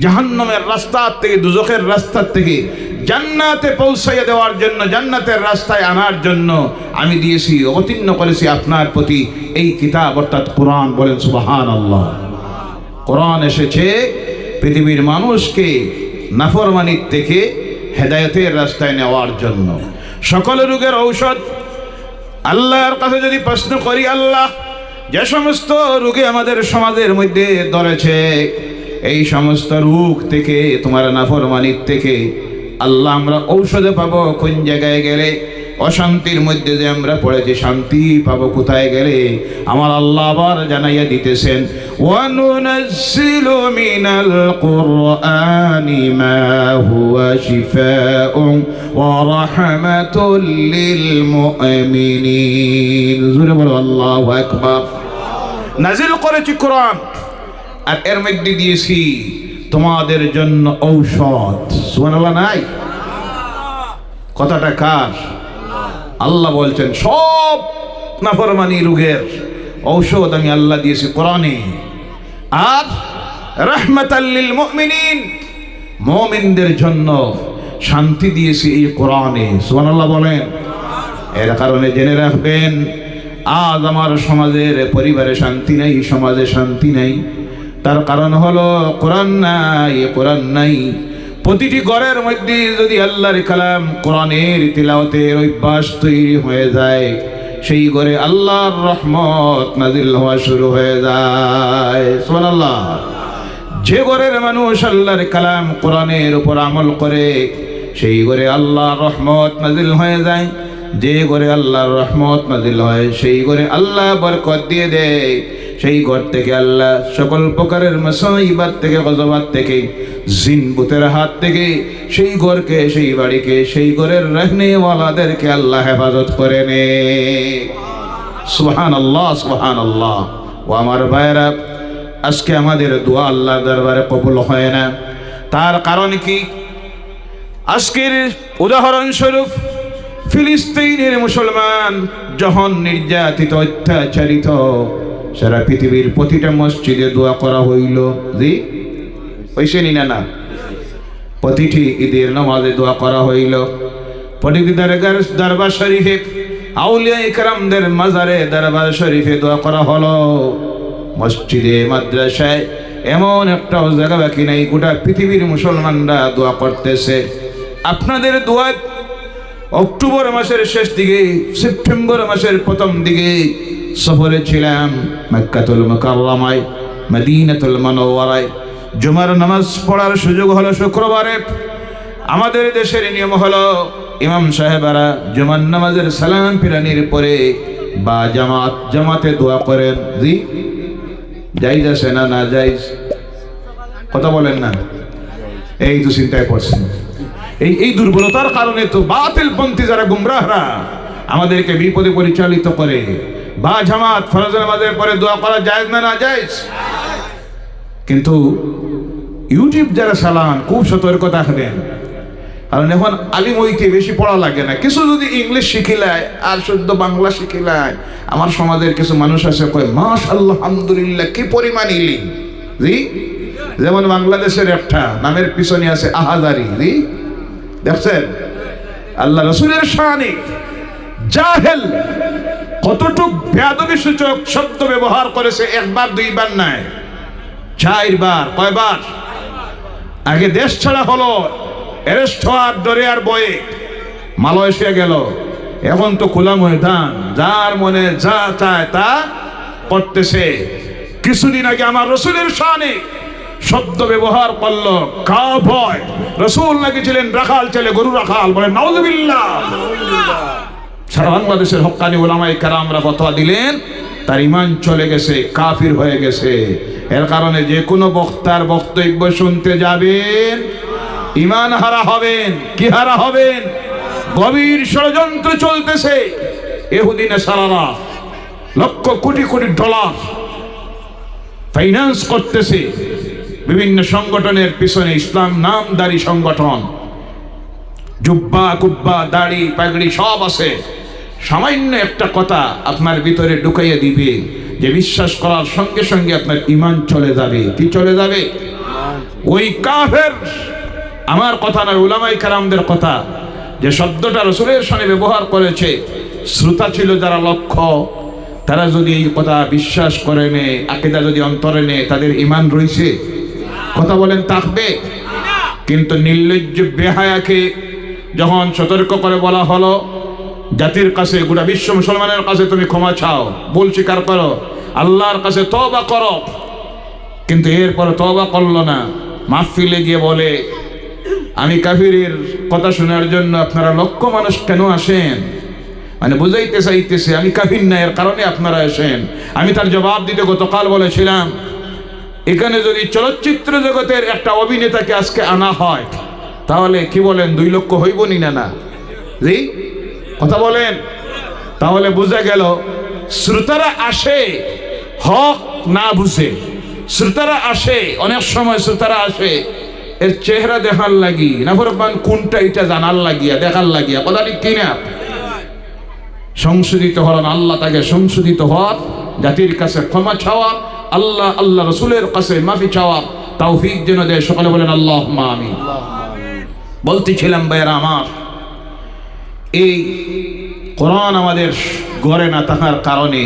জাহান্নামের রাস্তা থেকে, দুজখের রাস্তা থেকে জান্নাতে পৌঁছাইয়া দেওয়ার জন্য, জান্নাতের রাস্তায় আনার জন্য আমি দিয়েছি, অবতীর্ণ করেছি আপনার প্রতি এই কিতাব অর্থাৎ কোরআন। বলেন সুবহানাল্লাহ। কোরআন এসেছে পৃথিবীর মানুষকে নাফরমানির থেকে হেদায়েতের রাস্তায় নেওয়ার জন্য। সকল রোগের ঔষধ আল্লাহর কাছে যদি প্রশ্ন করি, আল্লাহ যে সমস্ত রোগে আমাদের সমাজের মধ্যে ধরেছে, এই সমস্ত রোগ থেকে, তোমার নাফরমানির থেকে আল্লাহ আমরা ঔষধে পাবো কোন জায়গায় গেলে? অশান্তির মধ্যে যে আমরা পড়েছি, শান্তি পাবো কোথায় গেলে? আমার আল্লাহ আবার জানাইয়া দিতেছেন, ওয়ানুনাজ্জিলু মিনাল কুরআনি মা হুয়া শিফাউন ওয়া রাহমাতুল লিল মুমিনিন। জোরে বলো আল্লাহু আকবার। নাজিল করেছি কোরআন, আর এর মধ্যে দিয়েছি তোমাদের জন্য ঔষধ। সুবহানাল্লাহ নাই? কথাটা কার? আল্লাহ বলছেন সব নাফরমানি রোগের ঔষধ আমি আল্লাহ দিয়েছি কোরআনে, আর রাহমাতাল লিল মুমিনিন, মুমিনদের জন্য শান্তি দিয়েছি এই কোরআনে। সুবহানাল্লাহ বলেন। এর কারণে জেনে রাখবেন, আজ আমার সমাজের পরিবারে শান্তি নাই, সমাজে শান্তি নাই, তার কারণ হলো কোরআন নাই, কোরআন নাই। প্রতিটি ঘরের মধ্যে যদি আল্লাহর কালাম কোরআনের তিলাওয়াতের অভ্যাস তৈরি হয়ে যায়, সেই ঘরে আল্লাহর রহমত নাজিল হওয়া শুরু হয়ে যায়। সুবহানাল্লাহ। যে ঘরের মানুষ আল্লাহর কালাম কোরআনের উপর আমল করে, সেই ঘরে আল্লাহর রহমত নাজিল হয়ে যায়। যে ঘরে আল্লাহর রহমত নাজিল হয়, সেই ঘরে আল্লাহ বরকত দিয়ে দেয়। সেই ঘর থেকে আল্লাহ সকল প্রকারের মুসিবত থেকে, গজবাত থেকে, জিন ভূতের হাত থেকে সেই ঘরকে, সেই বাড়িকে, সেই ঘরের রহনেওয়ালাদেরকে আল্লাহ হেফাজত করে নে। সুবহানাল্লাহ, সুবহানাল্লাহ। ও আমার ভাইরা, আজকে আমাদের দোয়া আল্লাহর দরবারে কবুল হয় না। তার কারণ কি? আজকের উদাহরণস্বরূপ ফিলিস্তিনের মুসলমান যখন নির্যাতিত, অত্যাচারিত, সারা পৃথিবীর প্রতিটা মসজিদে দোয়া করা হইল। জি হইছে নি? না, প্রতিটি ঈদের নামাজে দোয়া করা হইল। প্রতিটি দরবার শরীফে, আউলিয়া ইকরামদের মাজারে, দরবার শরীফে দোয়া করা হলো। মসজিদে, মাদ্রাসায় এমন একটাও জায়গা বাকি নাই, গোটা পৃথিবীর মুসলমানরা দোয়া করতেছে। আপনাদের দোয়া অক্টোবর মাসের শেষ দিকে, সেপ্টেম্বর মাসের প্রথম দিকে সফরে ছিলাম মক্কাতুল মুকাররমায়, মদিনাতুল মুনাওয়ারায়। জুমার নামাজ পড়ার সুযোগ হলো শুক্রবারে। আমাদের দেশের নিয়ম হলো ইমাম সাহেবেরা জুমার নামাজের সালাম ফিরানির পরে বা জামাতে দোয়া করেন। জি জায়েজ আছে না? না জায়েজ? কথা বলেন না। এই তো চিন্তায় পড়ছেন। এই দুর্বলতার কারণে তো বাতিলপন্থী যারা গুমরাহরা আমাদেরকে বিপদে পরিচালিত করে। বা জামাত ফরজ নামাজের পরে দোয়া করা জায়েজ না? না জায়েজ। কিন্তু ইউটিউব যারা চালান, খুব সতর্ক থাকবেন, কারণ এখন আলিম হইতে বেশি পড়া লাগে না। কিছু যদি ইংলিশ শিখিলায় আর শুদ্ধ বাংলা শিখিলায়, আমার সমাজের কিছু মানুষ আছে কয় মাশাআল্লাহ আলহামদুলিল্লাহ কি পরিমাণ ইলিম। জি যেমন বাংলাদেশের একটা নামের পিছনে আছে আহাজারি। জি দেখছেন? আল্লাহ রাসূলের শানে জাহেল কতটুক বেয়াদবি সূচক শব্দ ব্যবহার করেছে, একবার দুইবার নয়, 4 বার। কয়বার? আগে দেশ ছাড়া হলো, অ্যারেস্ট হওয়ার ডরে আর বয়ে মালয়েশিয়া গেল। এখন তো খোলা ময়দান, যার মনে যা চায় তা করতেছে। কিছুদিন আগে আমার রাসূলের শানে শব্দ ব্যবহার করলো কাফয়। রাসূল নাকি ছিলেন রাখাল ছেলে, গরু রাখাল। বলে নাউযুবিল্লাহ। সারা বাংলাদেশের হক্কানি উলামায়ে কেরামরা ফতোয়া দিলেন, তার ঈমান চলে গেছে, কাফির হয়ে গেছে। এর কারণে যে কোনো বক্তার বক্তব্য শুনতে যাবেন, ঈমান হারা হবেন। কি হারা হবেন? গভীর ষড়যন্ত্র চলতেছে। ইহুদি নাসারারা লক্ষ কোটি কোটি ডলার ফাইন্যান্স করতেছে বিভিন্ন সংগঠনের পিছনে, ইসলাম নামদারি সংগঠন। জুব্বা কুব্বা দাড়ি পাগড়ি সব আছে। সামান্য একটা কথা আপনার ভিতরে ঢুকাইয়া দিবে যে বিশ্বাস করার সঙ্গে সঙ্গে আপনার ঈমান চলে যাবে। কি চলে যাবে? ওই কাফের, আমার কথা নয়, উলামায়ে কেরামদের কথা, যে শব্দটা রাসূলের শানে ব্যবহার করেছে, শ্রোতা ছিল যারা লক্ষ, তারা যদি এই কথা বিশ্বাস করে নে, আকীদা যদি অন্তরে নে, তাদের ঈমান রয়েছে। কথা বলেন, থাকবে? কিন্তু নির্লজ্জ বেহায়াকে যখন সতর্ক করে বলা হলো জাতির কাছে, গোটা বিশ্ব মুসলমানের কাছে তুমি ক্ষমা চাও, ভুল স্বীকার করো, আল্লাহর কাছে তওবা করো, কিন্তু এরপর তওবা করলো না। মাহফিলে গিয়ে বলে আমি কাফিরের কথা শোনার জন্য আপনারা লক্ষ মানুষ কেন আসেন? মানে বুঝাইতে চাইতেছে আমি কাফির না, এর কারণে আপনারা এসেন। আমি তার জবাব দিতে গতকাল বলেছিলাম, এখানে যদি চলচ্চিত্র জগতের একটা অভিনেতাকে আজকে আনা হয় তাহলে কি বলেন 2 লক্ষ হইব নি না? না জি কথা বলেন। তাহলে বোঝা গেল শ্রোতারা আসে হক না বুঝে, শ্রোতারা আসে অনেক সময় শ্রোতারা আসে এর চেহারা দেখার লাগি, নাফরমান কোনটা এটা জানার লাগিয়া দেখার লাগিয়া, কথা ঠিক কিনা? সংশোধিত হলেন আল্লাহ তাকে সংশোধিত হওয়ার, জাতির কাছে ক্ষমা চাওয়া, আল্লাহ রসুলের কাছে মাফি চাওয়া তৌফিক যেন দেয়। সকলে বলেন আল্লাহুম্মা আমিন। বলতেছিলাম ভাইয়েরা আমার, এই কোরআন আমাদের ঘরে না থাকার কারণে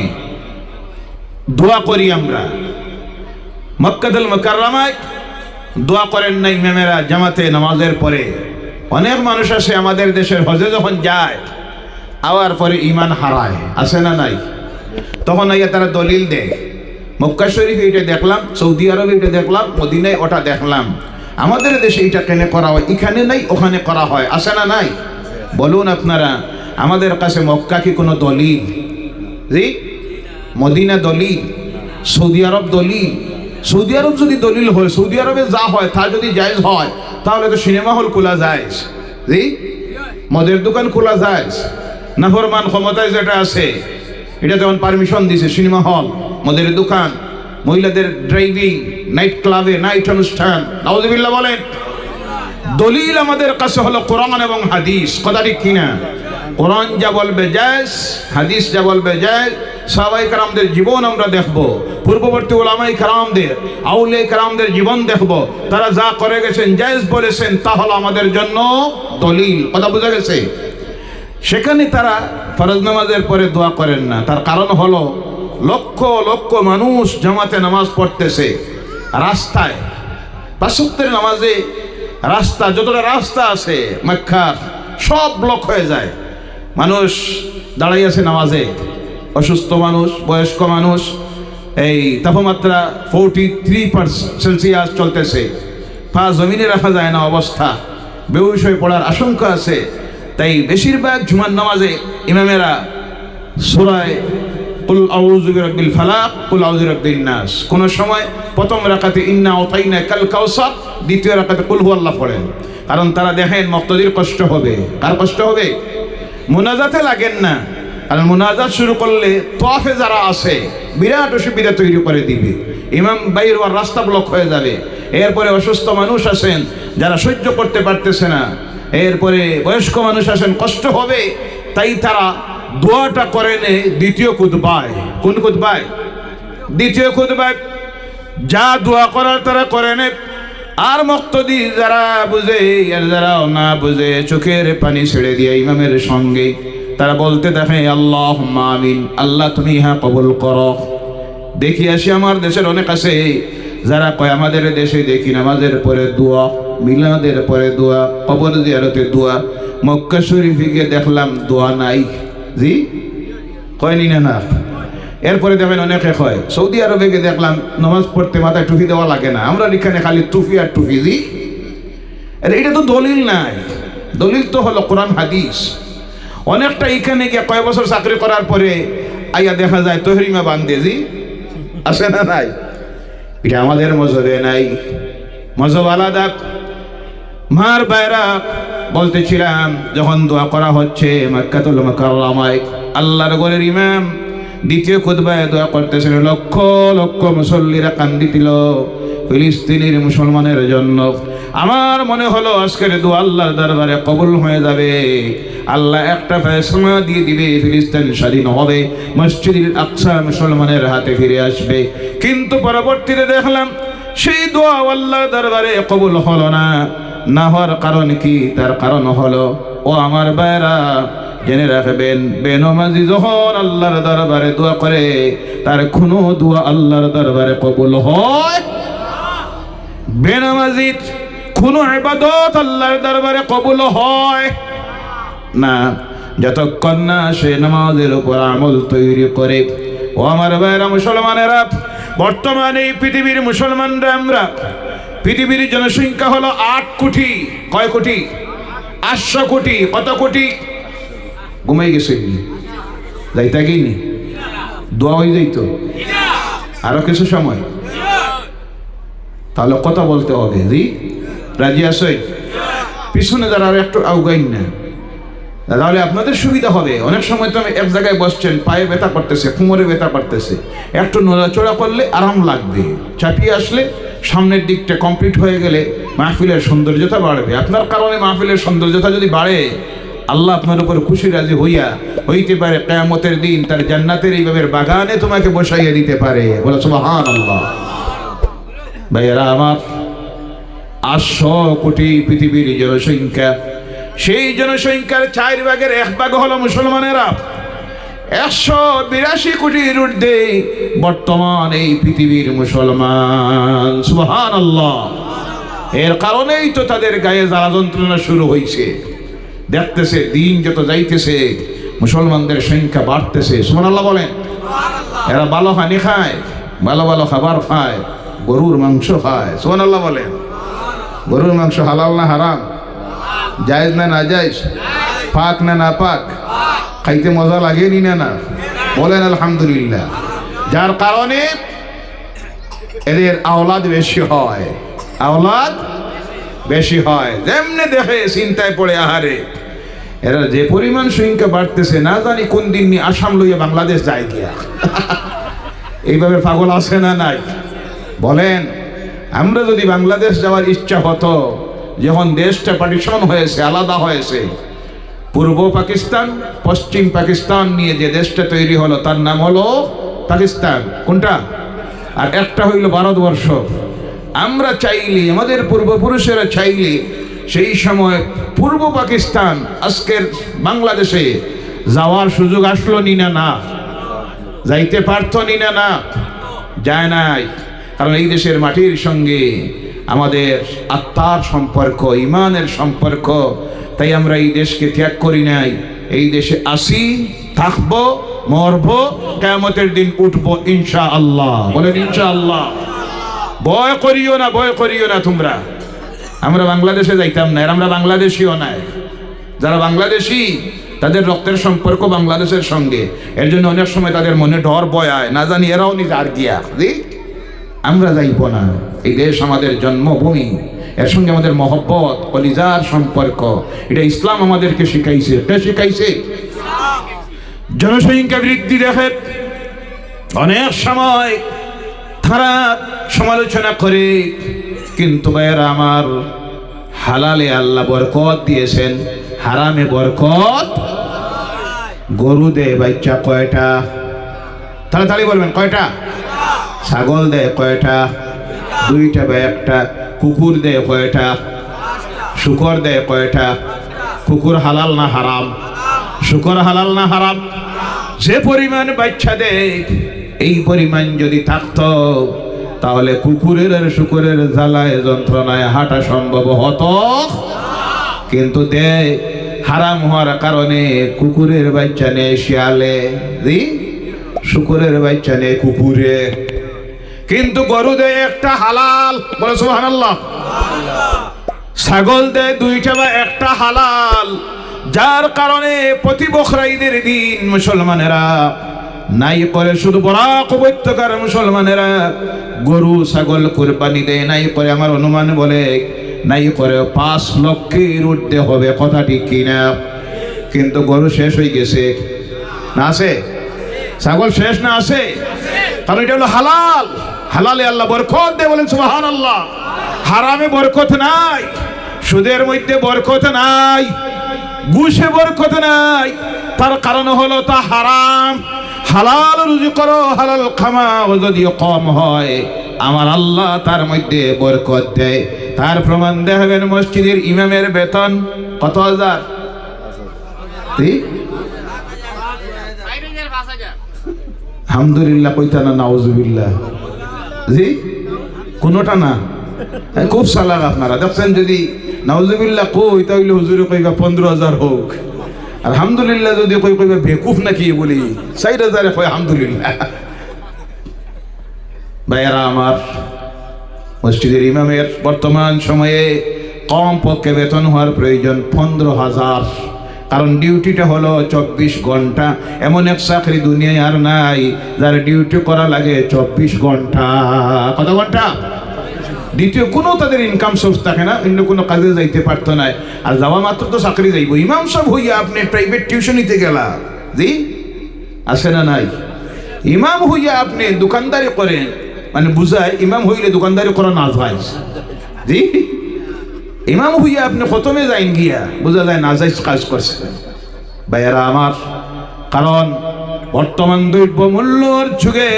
দোয়া করি আমরা। মক্কাতুল মুকাররমায় দোয়া করেন না ইমামেরা জামাতে নামাজের পরে? অনেক মানুষ আসে আমাদের দেশের হজে যখন যায় আওয়ার পরে ইমান হারায়, আছে না নাই? তখন আইয়া তারা দলিল দেয়, মক্কা শরীফে এটা দেখলাম, সৌদি আরবে এটা দেখলাম, মদিনায় ওটা দেখলাম, আমাদের দেশে এটা কেন করা হয়, এখানে নাই ওখানে করা হয়, আছে না নাই? বলুন আপনারা, আমাদের কাছে মক্কা কি কোনো দলিল? জি মদিনা দলিল, সৌদি আরব দলিল। সৌদি আরব যদি দলিল হয়, সৌদি আরবে যা হয় তা যদি জায়েজ হয় তাহলে তো সিনেমা হল খোলা যায়, জি মদের দোকান খোলা যায়। নাফরমান ক্ষমতায় যেটা আছে এটা যেমন পারমিশন দিছে, সিনেমা হল, মদের দোকান, মহিলাদের ড্রাইভিং, নাইট ক্লাবে নাইট অনুষ্ঠান, নাউজুবিল্লাহ বলেন। দলিল আমাদের কাছে হলো কোরআন এবং হাদিস, কথা ঠিক কিনা? কোরআন যা বলবে জায়েজ, হাদিস যা বলবে জায়েজ। সাহাবায়ে কেরামদের জীবন আমরা দেখব, পূর্ববর্তী উলামায়ে কেরামদের, আউলিয়ায়ে কেরামদের জীবন দেখব, তারা যা করে গেছেন জায়েজ বলেছেন তা হলো আমাদের জন্য দলিল, কথা বোঝা গেছে? সেখানে তারা ফরজ নামাজের পরে দোয়া করেন না, তার কারণ হলো লক্ষ লক্ষ মানুষ জামাতে নামাজ পড়তেছে রাস্তায়, 5 ওয়াক্তের নামাজে রাস্তা, যতটা রাস্তা আছে মক্কা সব ব্লক হয়ে যায়, মানুষ দাঁড়াই আছে নামাজে, অসুস্থ মানুষ, বয়স্ক মানুষ, এই তাপমাত্রা 43°C চলতেছে, পা জমিনে রাখা যায় না অবস্থা, বেহুশ হয়ে পড়ার আশঙ্কা আছে। তাই বেশিরভাগ জুমার নামাজে ইমামেরা সূরা কুল আউযু বিরাব্বিল ফালাক, কুল আউযু বিরাব্বিন নাস, কোন সময় প্রথম রাকাতে ইন্না আতাইনাকাল কাউসার, দ্বিতীয় রাকাতে কুল হুয়াল্লাহ পড়েন। কারণ তারা দেখেন মুক্তাদির কষ্ট হবে। কার কষ্ট হবে? মুনাজাতে লাগেন না, কারণ মুনাজাত শুরু করলে তোয়াফে যারা আছে বিরাট অসুবিধা তৈরি করে দিবে, ইমাম বাইর হওয়ার রাস্তা ব্লক হয়ে যাবে। এরপরে অসুস্থ মানুষ আছেন যারা সহ্য করতে পারতেছে না, এরপরে বয়স্ক মানুষ আছেন, কষ্ট হবে। তাই তারা দোয়াটা করে নে দ্বিতীয় খুতবায়। কোন খুতবায়? দ্বিতীয় খুতবায় যা দোয়া করার তারা করে নে। আর মুক্তাদি যারা বুঝে আর যারা না বুঝে চোখের পানি ছেড়ে দিয়ে ইমামের সঙ্গে তারা বলতে দেখে আল্লাহুম্মা আমিন, আল্লাহ তুমি ইহা কবুল করো। দেখি আসি আমার দেশের অনেক আছে যারা কয় আমাদের দেশে দেখি নামাজের পরে দোয়া, মিলাদের পরে দোয়া, কবর জিয়ারতে দোয়া, মক্কা শরীফে গিয়ে দেখলাম দোয়া নাই। জি কয়নি না? এরপরে দেখেন অনেকে কয় সৌদি আরবে গিয়ে দেখলাম নামাজ পড়তে মাথায় টুপি দেওয়া লাগে না, আমরা এখানে খালি টুপি আর টুপি। জি এটা তো দলিল নাই, দলিল তো হলো কোরআন হাদিস। অনেকটা এখানে গিয়ে কয় বছর চাকরি করার পরে আইয়া দেখা যায় তহরিমা বান্ধে, জি আসে না নাই? এটা আমাদের মজহবে নাই, মজহব আলাদা। মার বাইরা বলতেছিলাম যখন দোয়া করা হচ্ছে মক্কাতুল মুকাররমায়, আল্লাহর ঘরের ইমাম দ্বিতীয় খুতবায় দোয়া করতেছেন, লক্ষ লক্ষ মুসল্লিরা কান্দি দিল ফিলিস্তিনের মুসলমানের জন্য। আমার মনে হলো আজকের দোয়া আল্লাহর দরবারে কবুল হয়ে যাবে, আল্লাহ একটা ফয়সালা দিয়ে দিবে, ফিলিস্তিন স্বাধীন হবে, মসজিদুল আকসা মুসলমানের হাতে ফিরে আসবে। কিন্তু পরবর্তীতে দেখলাম সেই দোয়া আল্লাহর দরবারে কবুল হলো না। না হওয়ার কারণ কি? তার কারণ হলো, ও আমার ভাইরা জেনে রাখবেন, বেনমাজি যখন আল্লাহর দরবারে দোয়া করে তার কোনো দোয়া আল্লাহর দরবারে কবুল হয়। বেনমাজির কোনো ইবাদত আল্লাহর দরবারে কবুল হয় না যতক্ষণ না সে নামাজের উপর আমল তৈরি করে। ও আমার ভাইরা মুসলমানেরা, বর্তমানে এই পৃথিবীর মুসলমানরা, আমরা পৃথিবীর জনসংখ্যা হলো 8 কোটি। কয় কোটি? 800 কোটি। কত কোটি? ঘুমাই গেছে যাইতা কি নি দোয়া হয়ে যাইতো আরো কিছু সময়, তাহলে কথা বলতে হবে। জি রাজি আসই? পিছনে যারা আর একটু আউগাইন না, তাহলে আপনাদের সুবিধা হবে। অনেক সময় তো আমি এক জায়গায় বসছেন, পায়ে ব্যথা করতেছে, কোমরে ব্যথা করতেছে, একটু নড়াচড়া করলে আরাম লাগবে। চাপিয়ে আসলে সামনের দিকটা কমপ্লিট হয়ে গেলে মাহফিলের সৌন্দর্যতা বাড়বে। আপনার কারণে মাহফিলের সৌন্দর্যতা যদি বাড়ে, আল্লাহ আপনার উপর খুশি রাজি হইতে পারে কিয়ামতের দিন তার জান্নাতের এইভাবে বাগানে তোমাকে বসাইয়ে দিতে পারে। বলে সুবহানাল্লাহ। ভাইয়েরা আমার, 800 কোটি পৃথিবীর জনসংখ্যা, সেই জনসংখ্যার 1/4 হলো মুসলমানেরা। 182 কোটির ঊর্ধ্বে বর্তমান এই পৃথিবীর মুসলমান। সুবহানাল্লাহ। এর কারণেই তো তাদের গায়ে জ্বালা যন্ত্রণা শুরু হয়েছে। দেখতেছে দিন যত যাইতেছে মুসলমানদের সংখ্যা বাড়তেছে। সুবহানাল্লাহ বলেন। এরা ভালো হানি খায়, ভালো ভালো খাবার খায়, গরুর মাংস খায়। সুবহানাল্লাহ বলেন। গরুর মাংস হালাল না হারাম? জায়েজ না না জায়েজ? পাক না না পাক? খাইতে মজা লাগে নি না? বলেন আলহামদুলিল্লাহ। যার কারণে এদের আওলাদ বেশি হয়, আওলাদ বেশি হয়। যেমনে দেখে চিন্তায় পড়ে, আহারে এরা যে পরিমাণ সংখ্যা বাড়তেছে, না জানি কোন দিন আসাম লইয়া বাংলাদেশ যায় গিয়া। এইভাবে পাগল আছে না নাই? বলেন। আমরা যদি বাংলাদেশ যাওয়ার ইচ্ছা হতো, যখন দেশটা পার্টিশন হয়েছে, আলাদা হয়েছে, পূর্ব পাকিস্তান পশ্চিম পাকিস্তান নিয়ে যে দেশটা তৈরি হলো তার নাম হলো পাকিস্তান। কোনটা? আর একটা হইল ভারতবর্ষ। আমরা চাইলে, আমাদের পূর্বপুরুষেরা চাইলে, সেই সময় পূর্ব পাকিস্তান আজকের বাংলাদেশে যাওয়ার সুযোগ আসলো নি না? যাইতে পারতো নি না? যায় নাই। কারণ এই দেশের মাটির সঙ্গে আমাদের আত্মার সম্পর্ক, ইমানের সম্পর্ক। তাই আমরা এই দেশকে ত্যাগ করি নাই। এই দেশে আসি, থাকবো, মরবো, কিয়ামতের দিন উঠবো ইনশাআল্লাহ। বলেন ইনশাআল্লাহ। ভয় করিও না, ভয় করিও না তোমরা। আমরা বাংলাদেশে যাইতাম না, আমরা বাংলাদেশিও নাই। যারা বাংলাদেশি তাদের রক্তের সম্পর্ক বাংলাদেশের সঙ্গে। এর জন্য অনেক সময় তাদের মনে ডর ভয় আয়, না জানি এরাও নিজে আর গিয়া আমরা যাইব না। এই দেশ আমাদের জন্মভূমি, এর সঙ্গে আমাদের মহব্বত, কলিজার সম্পর্ক। এটা ইসলাম আমাদেরকে শিখাইছে। কে শিখাইছে? জনসংখ্যা বৃদ্ধি দেখে অনেক সময় তারা সমালোচনা করে, কিন্তু ভাইয়েরা আমার, হালালে আল্লাহ বরকত দিয়েছেন, হারামে বরকত। গরু দেয় বাচ্চা কয়টা? তাড়াতাড়ি বলবেন কয়টা? ছাগল দেয় কয়টা? 2টা বা 1টা? কুকুর দেয় কয়টা? শুকর দেয় কয়টা? কুকুর হালাল না হারাম? শুকর হালাল না হারাম? যে পরিমাণ বাচ্চা দেয়, এই পরিমাণ যদি থাকতো তাহলে কুকুরের আর শুকরের জ্বালায় যন্ত্রণায় হাঁটা সম্ভব হতো। কিন্তু দেয় হারাম হওয়ার কারণে কুকুরের বাচ্চা নেয় শিয়ালে, শুকরের বাচ্চা নেয় কুকুরে। কিন্তু গরু দেয় একটা হালাল। বলে সুবহানাল্লাহ। ছাগল দেয় 2টা বা 1টা হালাল। যার কারণে প্রতি বকরা ঈদের দিন মুসলমানেরা নাই করে, শুধু বরাক উপত্যকার মুসলমানেরা গরু ছাগল কুরবানি দেয়। নাই করে আমার অনুমান বলে নাই করে 5 লক্ষের ঊর্ধ্বে হবে। কথা ঠিক কিনা? কিন্তু গরু শেষ হয়ে গেছে না? আছে? ছাগল শেষ না? আছে। কারণ এটা হলো হালাল। হালালে আল্লাহ বরকত দেয়। বলেন সুবহানাল্লাহ। হারামে বরকত নাই, সুদের মধ্যে বরকত নাই, ঘুষে বরকত নাই। তার কারণ হলো তা হারাম। হালাল রুজি করো, হালাল খামাও, যদি কম হয় আমার আল্লাহ তার মধ্যে বরকত দেয়। তার প্রমাণ দেখাবেন মসজিদের ইমামের বেতন কত হাজার? আলহামদুলিল্লাহ কইতা না? নাউজুবিল্লাহ। জি কোনোটা না? খুব সালাক আপনারা। দেখছেন যদি নাউজুবিল্লাহ কই তাহলে হুজুরে কইবা 15,000 হোক। আলহামদুলিল্লাহ যদি কই কইবা বেকুফ নাকি বলি 4,000 কই আলহামদুলিল্লাহ। ভাইয়েরা আমার, মসজিদের ইমামের বর্তমান সময়ে কম পক্ষে বেতন হওয়ার প্রয়োজন 15,000। কারণ ডিউটিটা হলো 24 ঘন্টা। এমন এক চাকরি দুনিয়ায় আর নাই যার ডিউটি করা লাগে 24 ঘন্টা। কত ঘন্টা? দ্বিতীয় কোনো তাদের ইনকাম সোর্স থাকে না, অন্য কোনো কাজে যাইতে পারতো না। আর যাওয়া মাত্র তো চাকরি যাইব। ইমাম সাহেব হইয়া আপনি প্রাইভেট টিউশন নিতে গেলা, জি আছে না নাই? ইমাম হইয়া আপনি দোকানদারি করেন, মানে বুঝায় ইমাম হইলে দোকানদারি করা না যায়, জি। ইমাম হইয়া আপনি খতমে যাইন গিয়া বোঝা যায় না যাই কাজ করছে। ভাইয়েরা আমার, কারণ বর্তমান দ্রব্য মূল্যর যুগে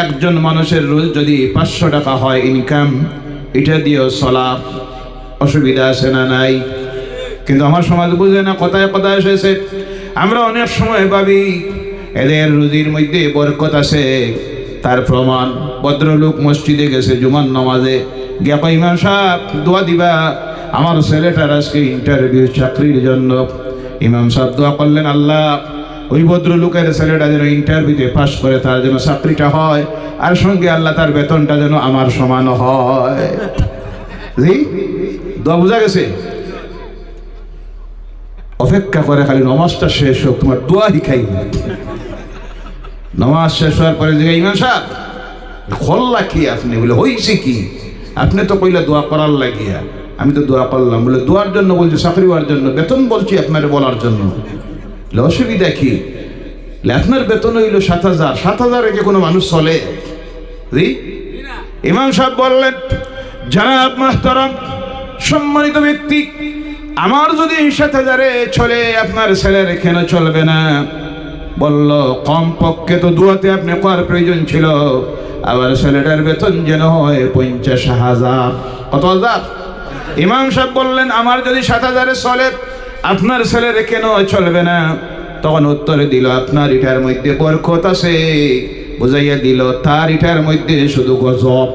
একজন মানুষের রোজ যদি 500 টাকা হয় ইনকাম, এটা দিয়েও চলা অসুবিধা আছে না নাই? কিন্তু আমার সমাজ বুঝে না, কথায় কথায় এসেছে। আমরা অনেক সময় ভাবি এদের রুজির মধ্যে বরকত আছে। তার প্রমাণ, ভদ্রলোক মসজিদে গেছে জুমার নামাজে, গিয়া কই ইমাম সাহেব দোয়া দিবা, আমার ছেলেটার আজকে ইন্টারভিউ চাকরির জন্য। ইমাম সাহেব দোয়া করলেন, আল্লাহ ওই ভদ্রলোকের ছেলেটা যেন ইন্টারভিউতে পাস করে, তার যেন চাকরিটা হয়, আর সঙ্গে আল্লাহ তার বেতনটা যেন আমার সমান হয়। জি, দোয়া বোঝা গেছে? অপেক্ষা করে খালি নমাজটা শেষ হোক, তোমার দোয়া শিখাই। নমাজ শেষ হওয়ার পরে যে ইমাম সাহেব খোল্লা কি আপনি? বলে হয়েছে কি? আপনি তো কইলে দোয়া করার লাগিয়া। আমি তো দোয়া করলাম। বলে দোয়ার জন্য বলছি? চাকরি হওয়ার জন্য। বেতন বলছি আপনার বলার জন্য। অসুবিধা কি? আপনার বেতন হইল 7,000। 7,000 কি কোনো মানুষ চলে? জি। ইমাম সাহেব বললেন, জনাব মাহতারাম, সম্মানিত ব্যক্তি, আমার যদি 7,000-এ চলে, আপনার ছেলের কেন চলবে না? বলল, কমপক্ষে তো দুয়াতে আপনি করার প্রয়োজন ছিল, আবার ছেলেটার বেতন যেন হয় 50,000। কত হাজার? ইমাম সাহেব বললেন, আমার যদি 7,000-এ চলে, আপনার ছেলের কেন চলবে না? তখন উত্তরে দিল, আপনার এটার মধ্যে বরকত আছে। বুঝাইয়া দিল, তার এটার মধ্যে শুধু গজব।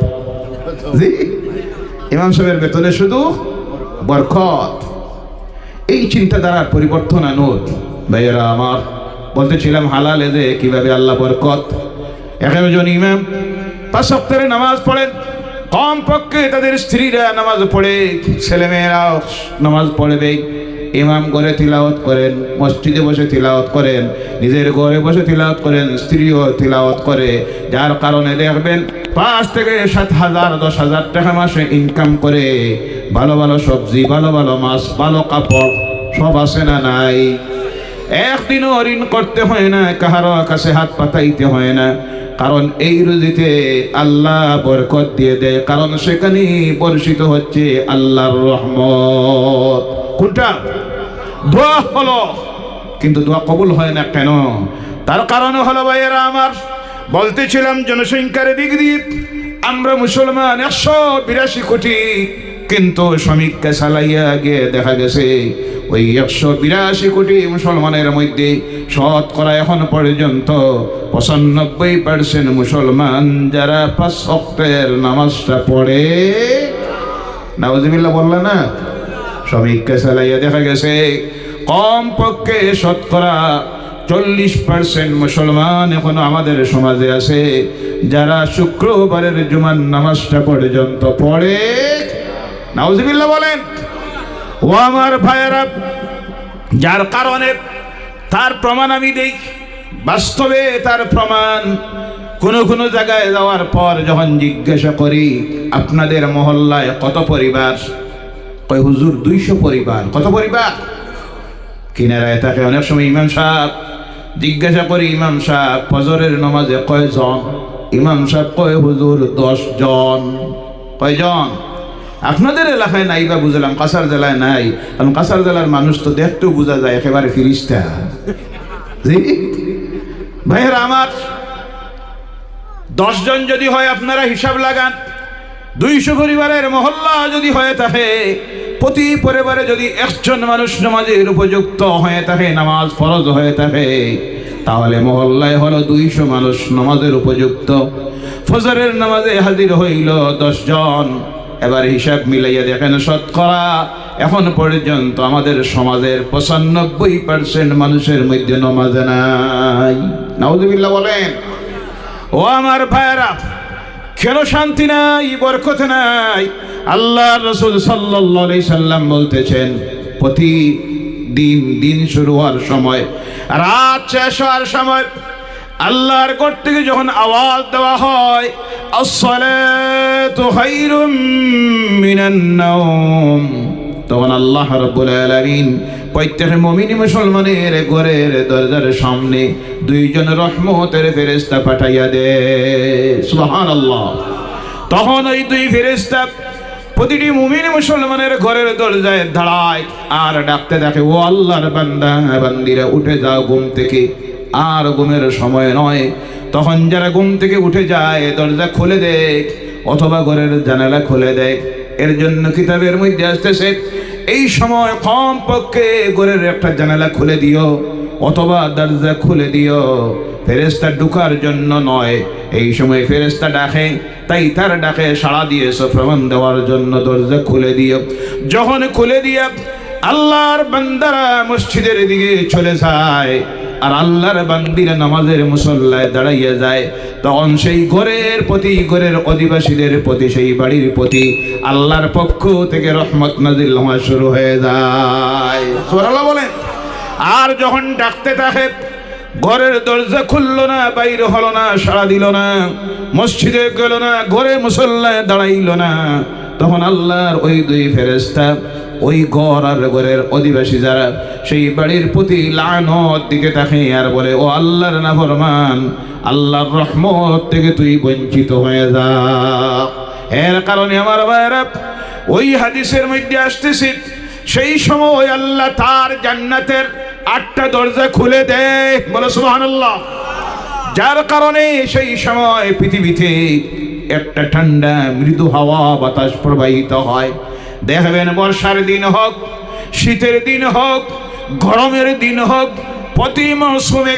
জি, ইমাম সাহেবের বেতনে শুধু বরকত। এই চিন্তাধারার পরিবর্তন আনুন। ভাইয়েরা আমার, বলতেছিলাম হালালে যে কিভাবে আল্লাহ বরকত। একজন ইমাম 5 ওয়াক্তের নামাজ পড়েন, কমপক্ষে তাদের স্ত্রীরা নামাজ পড়ে, ছেলেমেয়েরাও নামাজ পড়বে। ইমাম ঘরে তিলাওয়াত করেন, মসজিদে বসে তিলাওয়াত করেন, নিজের ঘরে বসে তিলাওয়াত করেন, স্ত্রীও তিলাওয়াত করে। যার কারণে দেখবেন 5 থেকে 7,000, 10,000 টাকা মাসে ইনকাম করে। ভালো ভালো সবজি, ভালো ভালো মাছ, ভালো কাপড় সব আছে না নাই? একদিনও ঋণ করতে হয় না, কাহারো কাছে হাত পাতাইতে হয় না। কারণ এই রুজিতে আল্লাহ বরকত দিয়ে দেয়, কারণ সেখানে বর্ষিত হচ্ছে আল্লাহর রহমত। কোনটা? দোয়া হলো, কিন্তু দোয়া কবুল হয় না কেন? তার কারণ হলো ভাইয়েরা আমার, বলতেছিলাম জনসংখ্যার দিক দিয়ে আমরা মুসলমান 182 কোটি, কিন্তু সমীক্ষা চালাইয়া গিয়ে দেখা গেছে ওই 182 কোটি মুসলমানের মধ্যে শতকরা এখন পর্যন্ত 95% মুসলমান যারা 5 ওয়াক্তের নামাজটা পড়ে। নাউজুবিল্লাহ বললা না? সমীক্ষা চালাইয়া দেখা গেছে কমপক্ষে শতকরা 40% মুসলমান এখনো আমাদের সমাজে আছে যারা শুক্রবারের জুমার নামাজটা পর্যন্ত পড়ে। নাউজুবিল্লাহ বলেন। ও আমার ভাইয়েরা, যার কারণে তার প্রমাণ আমি দেই, বাস্তবে তার প্রমাণ। কোনো জায়গায় যাওয়ার পর যখন জিজ্ঞাসা করি আপনাদের মহল্লায় কত পরিবার, কয় হুজুর 200 পরিবার। কত পরিবার? কিনারায় থাকে অনেক সময় ইমাম সাহেব, জিজ্ঞাসা করি ইমাম সাহেব ফজরের নামাজে কয়জন? ইমাম সাহেব কয় হুজুর 10 জন। কয়জন? আপনাদের এলাকায় নাই বা বুঝলাম, কাছাড় জেলায় নাই, কারণ কাছাড় জেলার মানুষ তো দেখতেও বোঝা যায় একেবারে ফিরিস্তা। জি ভাইয়েরা আমার, 10 জন যদি হয় আপনারা হিসাব লাগান, 200 পরিবারের মহল্লা যদি হয়ে থাকে, প্রতি পরিবারে যদি 1 জন মানুষ নামাজের উপযুক্ত হয়ে থাকে, নামাজ ফরজ হয়ে থাকে, তাহলে মহল্লায় হলো 200 মানুষ নামাজের উপযুক্ত। ফজরের নামাজে হাজির হইল 10 জন। এবার হিসাব মিলাইয়া দেখেন শতকরা এখন পর্যন্ত আমাদের সমাজের 95% মানুষের মধ্যে নামাজ নাই। নাউজুবিল্লাহ বলেন। ও আমার ভাইয়েরা, কেন শান্তি নাই, বরকত নাই? আল্লাহ রাসূল সাল্লাল্লাহু আলাইহি সাল্লাম বলতেছেন, প্রতি দিন শুরু হওয়ার সময়, রাত শেষ হওয়ার সময় আল্লাহর ঘর থেকে যখন আওয়াজ দেওয়া হয় আসসালাতু খায়রুম মিনান নাওম, তখন আল্লাহ রাব্বুল আলামিন প্রত্যেক মুমিন মুসলমানের ঘরের দরজার সামনে দুইজন রহমতের ফেরেশতা পাঠাইয়া দেয়। সুবহানাল্লাহ। তখন ওই দুই ফেরেশতা প্রতিটি মুমিন মুসলমানের ঘরের দরজায় দাঁড়ায় আর ডাকতে থাকে, ও আল্লাহর বান্দা বান্দিরা উঠে যাও ঘুম থেকে, আর ঘুমের সময় নয়। তখন যারা ঘুম থেকে উঠে যায় দরজা খুলে দেয় অথবা ঘরের জানালা খুলে দেয়। এর জন্য কিতাবের মধ্যে আসতেছে এই সময় কমপক্ষে ঘরের একটা জানালা খুলে দিও অথবা দরজা খুলে দিও, ফেরেশতা ঢুকার জন্য নয়। এই সময় ফেরেশতা ডাকে, তাই তার ডাকে সাড়া দিয়েছো প্রমাণ দেওয়ার জন্য দরজা খুলে দিও। যখন খুলে দিয়ে আল্লাহর বান্দারা মসজিদের দিকে চলে যায় আর আল্লাহর বান্দিরা নামাজের মুসল্লায় দাঁড়াইয়া যায়, তখন সেই ঘরের প্রতি, ঘরের অধিবাসীদের প্রতি, সেই বাড়ির প্রতি আল্লাহর পক্ষ থেকে রহমত নাজিল হওয়া শুরু হয়ে যায়। সুবহানাল্লাহ বলেন। আর যখন ডাকতে থাকে ঘরের দরজা খুললো না, বাইরে হলো না, সাড়া দিল না, মসজিদে গেল না, ঘরে মুসল্লায় দাঁড়াইল না, তখন আল্লাহর ওই দুই ফেরেশতা ওই ঘর আর ঘরের অধিবাসী যারা সেই বাড়ির প্রতি লানত দিকে তাকে আর বলে, ও আল্লাহর নাফরমান, আল্লাহর রহমত থেকে তুই বঞ্চিত হয়ে যা। এর কারণে আমার ভাইরা ওই হাদিসের মধ্যে আসতেছে সেই সময় আল্লাহ তার জান্নাতের 8টা দরজা খুলে দেয়, বলো সুবহানাল্লাহ। যার কারণে সেই সময় পৃথিবীতে একটা ঠান্ডা মৃদু হাওয়া বাতাস প্রবাহিত হয়। দেখবেন বর্ষার দিন হোক, শীতের দিন হোক, গরমের দিন হোক, প্রতি মৌসুমে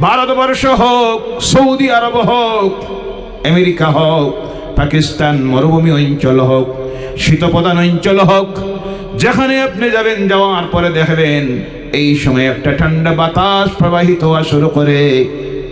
ভারতবর্ষ হোক, সৌদি আরব হোক, আমেরিকা হোক, পাকিস্তান মরুভূমি অঞ্চল হোক, শীতপ্রধান অঞ্চল হোক, যেখানে আপনি যাবেন, যাওয়ার পরে দেখবেন এই সময় একটা ঠান্ডা বাতাস প্রবাহিত হওয়া শুরু করে।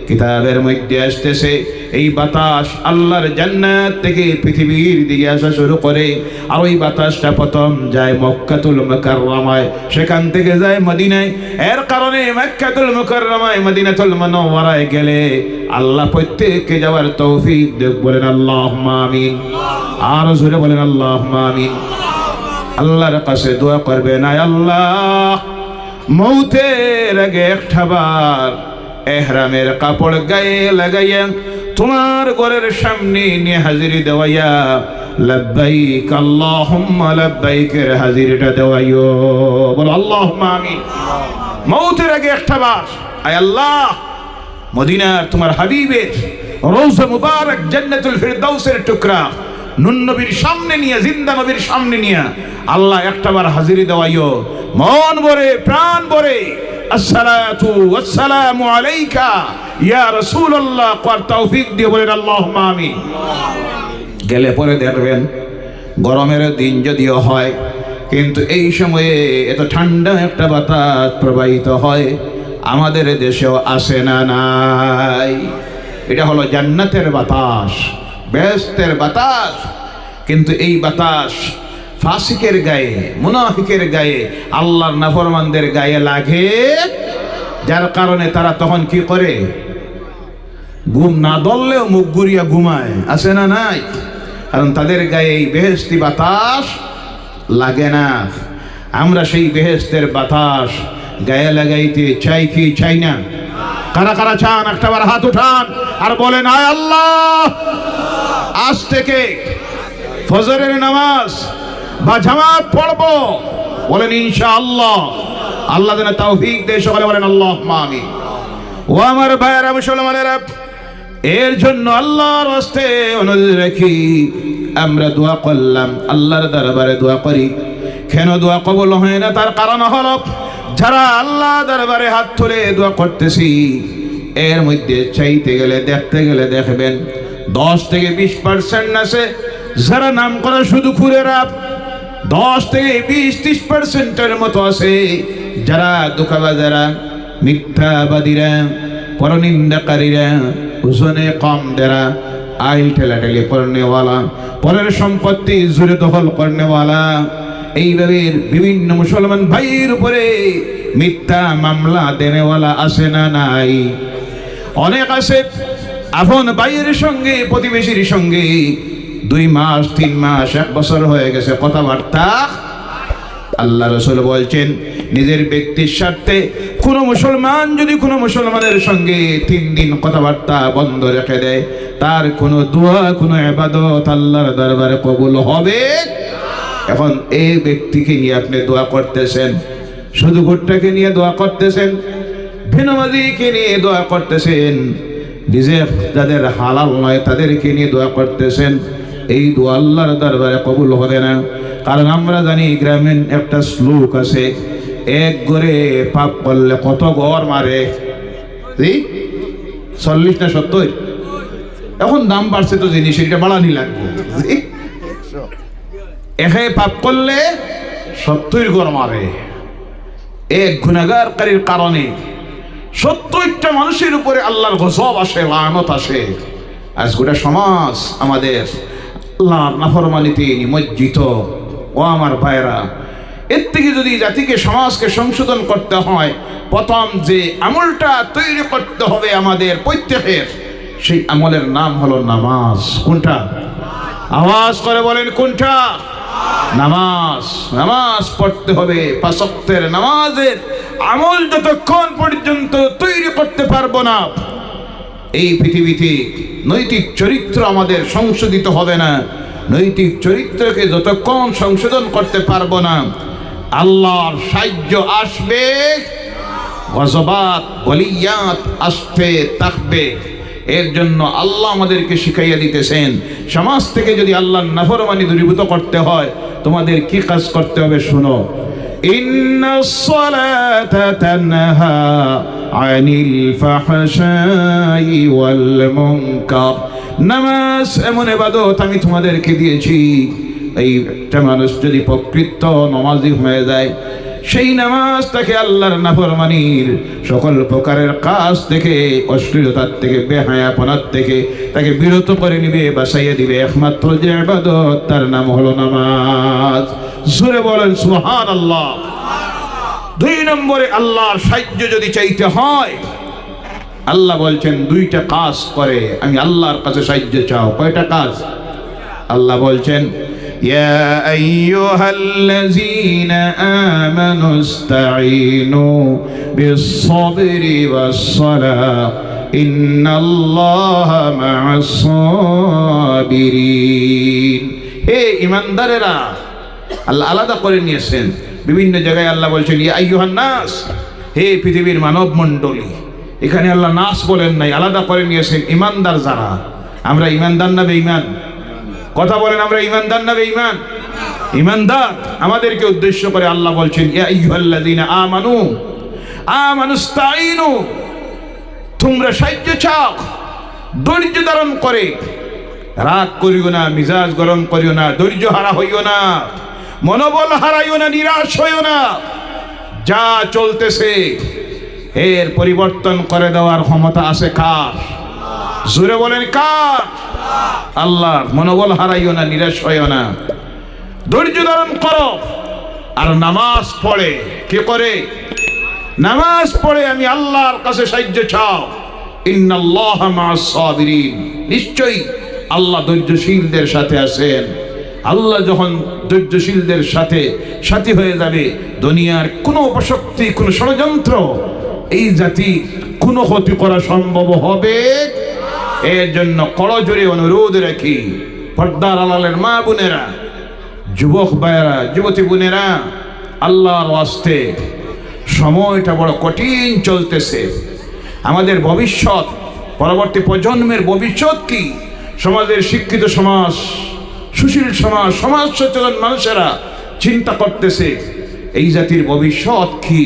কিতাবের মধ্যে আসতেছে এই বাতাস আল্লাহর জান্নাত থেকে পৃথিবীর দিকে আসা শুরু করে, আর ওই বাতাসটা প্রথম যায় মক্কাতুল মুকাররমায়, সেখান থেকে যায় মদিনায়। এর কারণে মক্কাতুল মুকাররমায়, মদিনাতুল মুনাওয়ারায় গেলে আল্লাহ প্রত্যেককে যাওয়ার তৌফিক দেখ। বলেন আল্লাহুম্মা আমিন। আর জোরে বলেন আল্লাহুম্মা আমিন। আল্লাহর কাছে দোয়া করবেন, আয় আল্লাহ মৌতের আগে একটাবার এহরামের কাপড় গায়ে লাগাইয়া তোমার ঘরের সামনে নিয়ে হাজিরি দেওয়াইয়া লাব্বাইক আল্লাহুম্মা লাব্বাইকের হাজিরিটা দেওয়াইও। বলো আল্লাহুম্মা আমিন। মৌতের আগে একটাবার আয় আল্লাহ মদিনার তোমার হাবিবের রওজা মুবারক জান্নাতুল ফিরদাউসের টুকরা নুন নবীর সামনে নিয়ে, জিন্দা নবীর সামনে নিয়ে আল্লাহ একটাবার হাজিরি দেওয়াইও। মন ভরে, প্রাণ ভরে আসসালাতু ওয়াসসালামু আলাইকা ইয়া রাসূলুল্লাহ কর তৌফিক দিয়ে বলেন আল্লাহুম্মা আমিন। গেলে পরে দেখবেন গরমের দিন যদিও হয়, কিন্তু এই সময়ে এত ঠান্ডা একটা বাতাস প্রবাহিত হয়, আমাদের দেশেও আসে না নাই। এটা হলো জান্নাতের বাতাস, বেহেশতের বাতাস। কিন্তু এই বাতাস ফাসিকের গায়ে, মুনাফিকের গায়ে, আল্লাহর নাফরমানদের গায়ে লাগে, যার কারণে তারা তখন কি করে? ঘুম না ধরলেও মুখ ঘুরিয়া ঘুমায়, আছে না নাই? কারণ তাদের গায়ে এই বেহেশতি বাতাস লাগে না। আমরা সেই বেহেশতের বাতাস গায়ে লাগাইতে চাই কি চাই না? কারা কারা চান একটাবার হাত উঠান আর বলেন, আয় আল্লাহ আজ থেকে ফজরের নামাজ বা জামাত পড়বো। বলেন ইনশাআল্লাহ। আল্লাহ যেন তৌফিক দেয়। সকলে বলেন আল্লাহুম্মা আমিন। ও আমার ভাইয়েরা মুসলমানেরা, এর জন্য আল্লাহর হস্তে অনুরোধ রাখি, আমরা দোয়া করলাম, আল্লাহর দরবারে দোয়া করি। কেন দোয়া কবুল হয় না? তার কারণ হলো যারা আল্লাহ দরবারে হাত তুলে দোয়া করতেছি, এর মধ্যে চাইতে গেলে, দেখতে গেলে দেখবেন 10 থেকে 20% আছে যারা নাম করা শুধু খুরেরা। 10 থেকে 20-30%-এর মতো আছে যারা ধোঁকাবাজেরা, মিথ্যাবাদীরা, পরনিন্দাকারীরা, হুজনে কম দেরা, আইল ঠেলাঠেলি করনেওয়ালা, পরের সম্পত্তি জোরে দখল করনেওয়ালা, এইভাবে বিভিন্ন মুসলমান ভাইয়ের উপরে মিথ্যা মামলা দেনেওয়ালা আসে না নাই? অনেক আছে আপন ভাইয়ের সঙ্গে প্রতিবেশীর সঙ্গে 2 মাস 3 মাস 1 বছর হয়ে গেছে কথাবার্তা। আল্লাহ রাসূল বলছেন নিজের ব্যক্তির স্বার্থে কোনো মুসলমান যদি কোনো মুসলমানের সঙ্গে 3 দিন কথাবার্তা বন্ধ রেখে দেয়, তার কোনো দোয়া কোনো ইবাদত আল্লাহর দরবারে কবুল হবে। এখন এই ব্যক্তিকে নিয়ে আপনি দোয়া করতেছেন, শুধু ভুট্টাকে নিয়ে দোয়া করতেছেন, ভিনমাজিকে নিয়ে দোয়া করতেছেন, রিজিক যাদের হালাল নয় তাদেরকে নিয়ে দোয়া করতেছেন, এই দোয়া আল্লাহর দরবারে কবুল হবে না। কারণ আমরা জানি গ্রামীণ একটা শ্লোক আছে, এক গড়ে পাপ করলে কত ঘর মারে? 40 না 70? এখন দাম বাড়ছে তো জিনিস, এটা বাড়ানি লাগবে। একে পাপ করলে 70 ঘর মারে। এক গুনাহগারকারীর কারণে 70টা মানুষের উপরে আল্লাহর গজব আসে, লানত আসে। আজ গোটা সমাজ আমাদের আল্লাহর নাফরমানিতে নিমজ্জিত। ও আমার ভাইরা, এর থেকে যদি জাতিকে সমাজকে সংশোধন করতে হয়, প্রথম যে আমলটা তৈরি করতে হবে আমাদের প্রত্যেকের, সেই আমলের নাম হলো নামাজ। কোনটা? আওয়াজ করে বলেন কোনটা? নামাজ। নামাজ পড়তে হবে। 5 ওয়াক্তের নামাজের আমল যতক্ষণ পর্যন্ত তৈরি করতে পারবো না, এই পৃথিবীতে নৈতিক চরিত্র আমাদের সংশোধিত হবে না। নৈতিক চরিত্রকে যতক্ষণ সংশোধন করতে পারবো না, আল্লাহর সাহায্য আসবে, গজবাত বলিয়াত আসতে থাকবে। এর জন্য আল্লাহ আমাদেরকে শিখাইয়া দিতেছেন, সমাজ থেকে যদি আল্লাহর নাফরমানি দূরীভূত করতে হয়, তোমাদের কি কাজ করতে হবে শুনো। ইন্নাস সালাতা তানহা আনিল ফাহশাই ওয়াল মুনকার। নামাজ এমন ইবাদত আমি তোমাদেরকে দিয়েছি, এইটা মানুষ যদি প্রকৃত নামাজি হয়ে যায়, সেই নামাজ তাকে আল্লাহর নাফরমানির সকল প্রকারের কাজ থেকে, অশ্লীলতার থেকে, বেহায়াপনার থেকে তাকে বিরত করে নিবে, বাঁচাইয়া দিবে। একমাত্র যে ইবাদত তার নাম হলো নামাজ। জোরে বলেন সুবহানাল্লাহ। 2 নম্বরে আল্লাহর সাহায্য যদি চাইতে হয়, আল্লাহ বলছেন 2টা কাজ করে আমি আল্লাহর কাছে সাহায্য চাও। কয়টা কাজ? আল্লাহ বলছেন ইয়া আইয়ুহাল্লাযীনা আমানু ইসতাঈনু বিস-সাবরি ওয়াস-সালাহ ইন্নাল্লাহা মা'আস-সাবিরিন। হে ঈমানদারেরা, আল্লাহ আলাদা করে নিয়েছেন বিভিন্ন জায়গায়। আল্লাহ বলছেন ইয়া আইয়ুহান নাস, হে পৃথিবীর মানব মণ্ডলী। এখানে আল্লাহ নাস বলেন নাই, আলাদা করে নিয়েছেন ঈমানদার যারা। আমরা ঈমানদার না বেঈমান? কথা বলেন, আমরা ঈমানদার না বেঈমান? ঈমানদার। আমাদেরকে উদ্দেশ্য করে আল্লাহ বলছেন ইয়া আইয়ুহাল্লাযীনা আমানু আমানুস্তাঈনু, তোমরা সাহায্য চাও, ধৈর্য ধারণ করে। রাগ করিও না, মিজাজ গরম করিও না, ধৈর্য হারা হইও না, মনোবল হারাইও না, নিরাশ হইও না। যা চলতেছে এর পরিবর্তন করে দেওয়ার ক্ষমতা আছে কার? জোরে বলেন কার? আল্লাহর। মনোবল হারাইও না, নিরাশ হইও না, ধৈর্য ধারণ করো। আর নামাজ পড়ে কে করে? নামাজ পড়ে আমি আল্লাহর কাছে সাহায্য চাও। ইন্নাল্লাহা মা'আস-সাবিরিন, নিশ্চয়ই আল্লাহ ধৈর্যশীলদের সাথে আছেন। আল্লাহ যখন ধৈর্যশীলদের সাথে সাথী হয়ে যাবে, দুনিয়ার কোনো অপশক্তি, কোনো ষড়যন্ত্র এই জাতি কোনো ক্ষতি করা সম্ভব হবে। এর জন্য করজোরে অনুরোধ রাখি, পর্দার আড়ালের মা বোনেরা, যুবক ভাইয়েরা, যুবতী বোনেরা, আল্লাহর ওয়াস্তে সময়টা বড় কঠিন চলতেছে। আমাদের ভবিষ্যৎ, পরবর্তী প্রজন্মের ভবিষ্যৎ কি? সমাজের শিক্ষিত সমাজ, সুশীল সমাজ, সমাজ সচেতন মানুষেরা চিন্তা করতেছে এই জাতির ভবিষ্যৎ কি।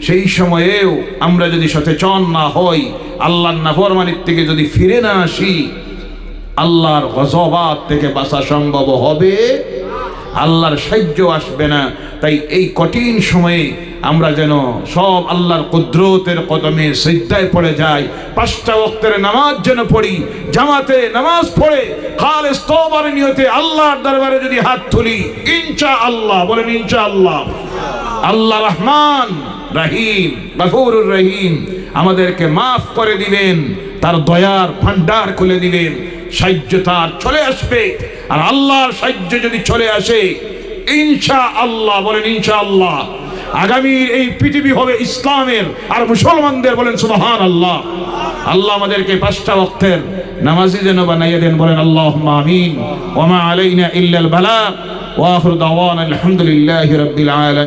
সেই সময়েও আমরা যদি সচেতন না হই, আল্লাহর নাফরমানির থেকে যদি ফিরে না আসি, আল্লাহর গজবাত থেকে বাঁচা সম্ভব হবে? আল্লাহর সাহায্য আসবে না। তাই এই কঠিন সময়ে আমরা যেন সব আল্লাহর কুদরতের কদমে সিজদায় পড়ে যাই, 5টা ওয়াক্তের নামাজ যেন পড়ি, জামাতে নামাজ পড়ে খালিস তওবার নিয়তে আল্লাহর দরবারে যদি হাত তুলি, ইনশাআল্লাহ, বলেন ইনশাআল্লাহ, আল্লাহ রহমান রহিম গফুরুর রহিম আমাদেরকে মাফ করে দিবেন, তার দয়ার ভান্ডার খুলে দিবেন, সাহায্য তার চলে আসবে। আর আল্লাহর সাহায্য যদি চলে আসে ইনশাআল্লাহ, বলেন ইনশাআল্লাহ, আগামীর এই পৃথিবী হবে ইসলামের আর মুসলমানদের, বলেন সুবহানাল্লাহ। আল্লাহ আমাদেরকে 5টা ওয়াক্তের নামাজি যেন বানাইয়া দেন, বলেন আল্লাহুম্মা আমিন। ওয়া মা আলাইনা ইল্লাল বালাগ ওয়া আখিরু দাওয়ানা আলহামদুলিল্লাহি রাব্বিল আলামিন।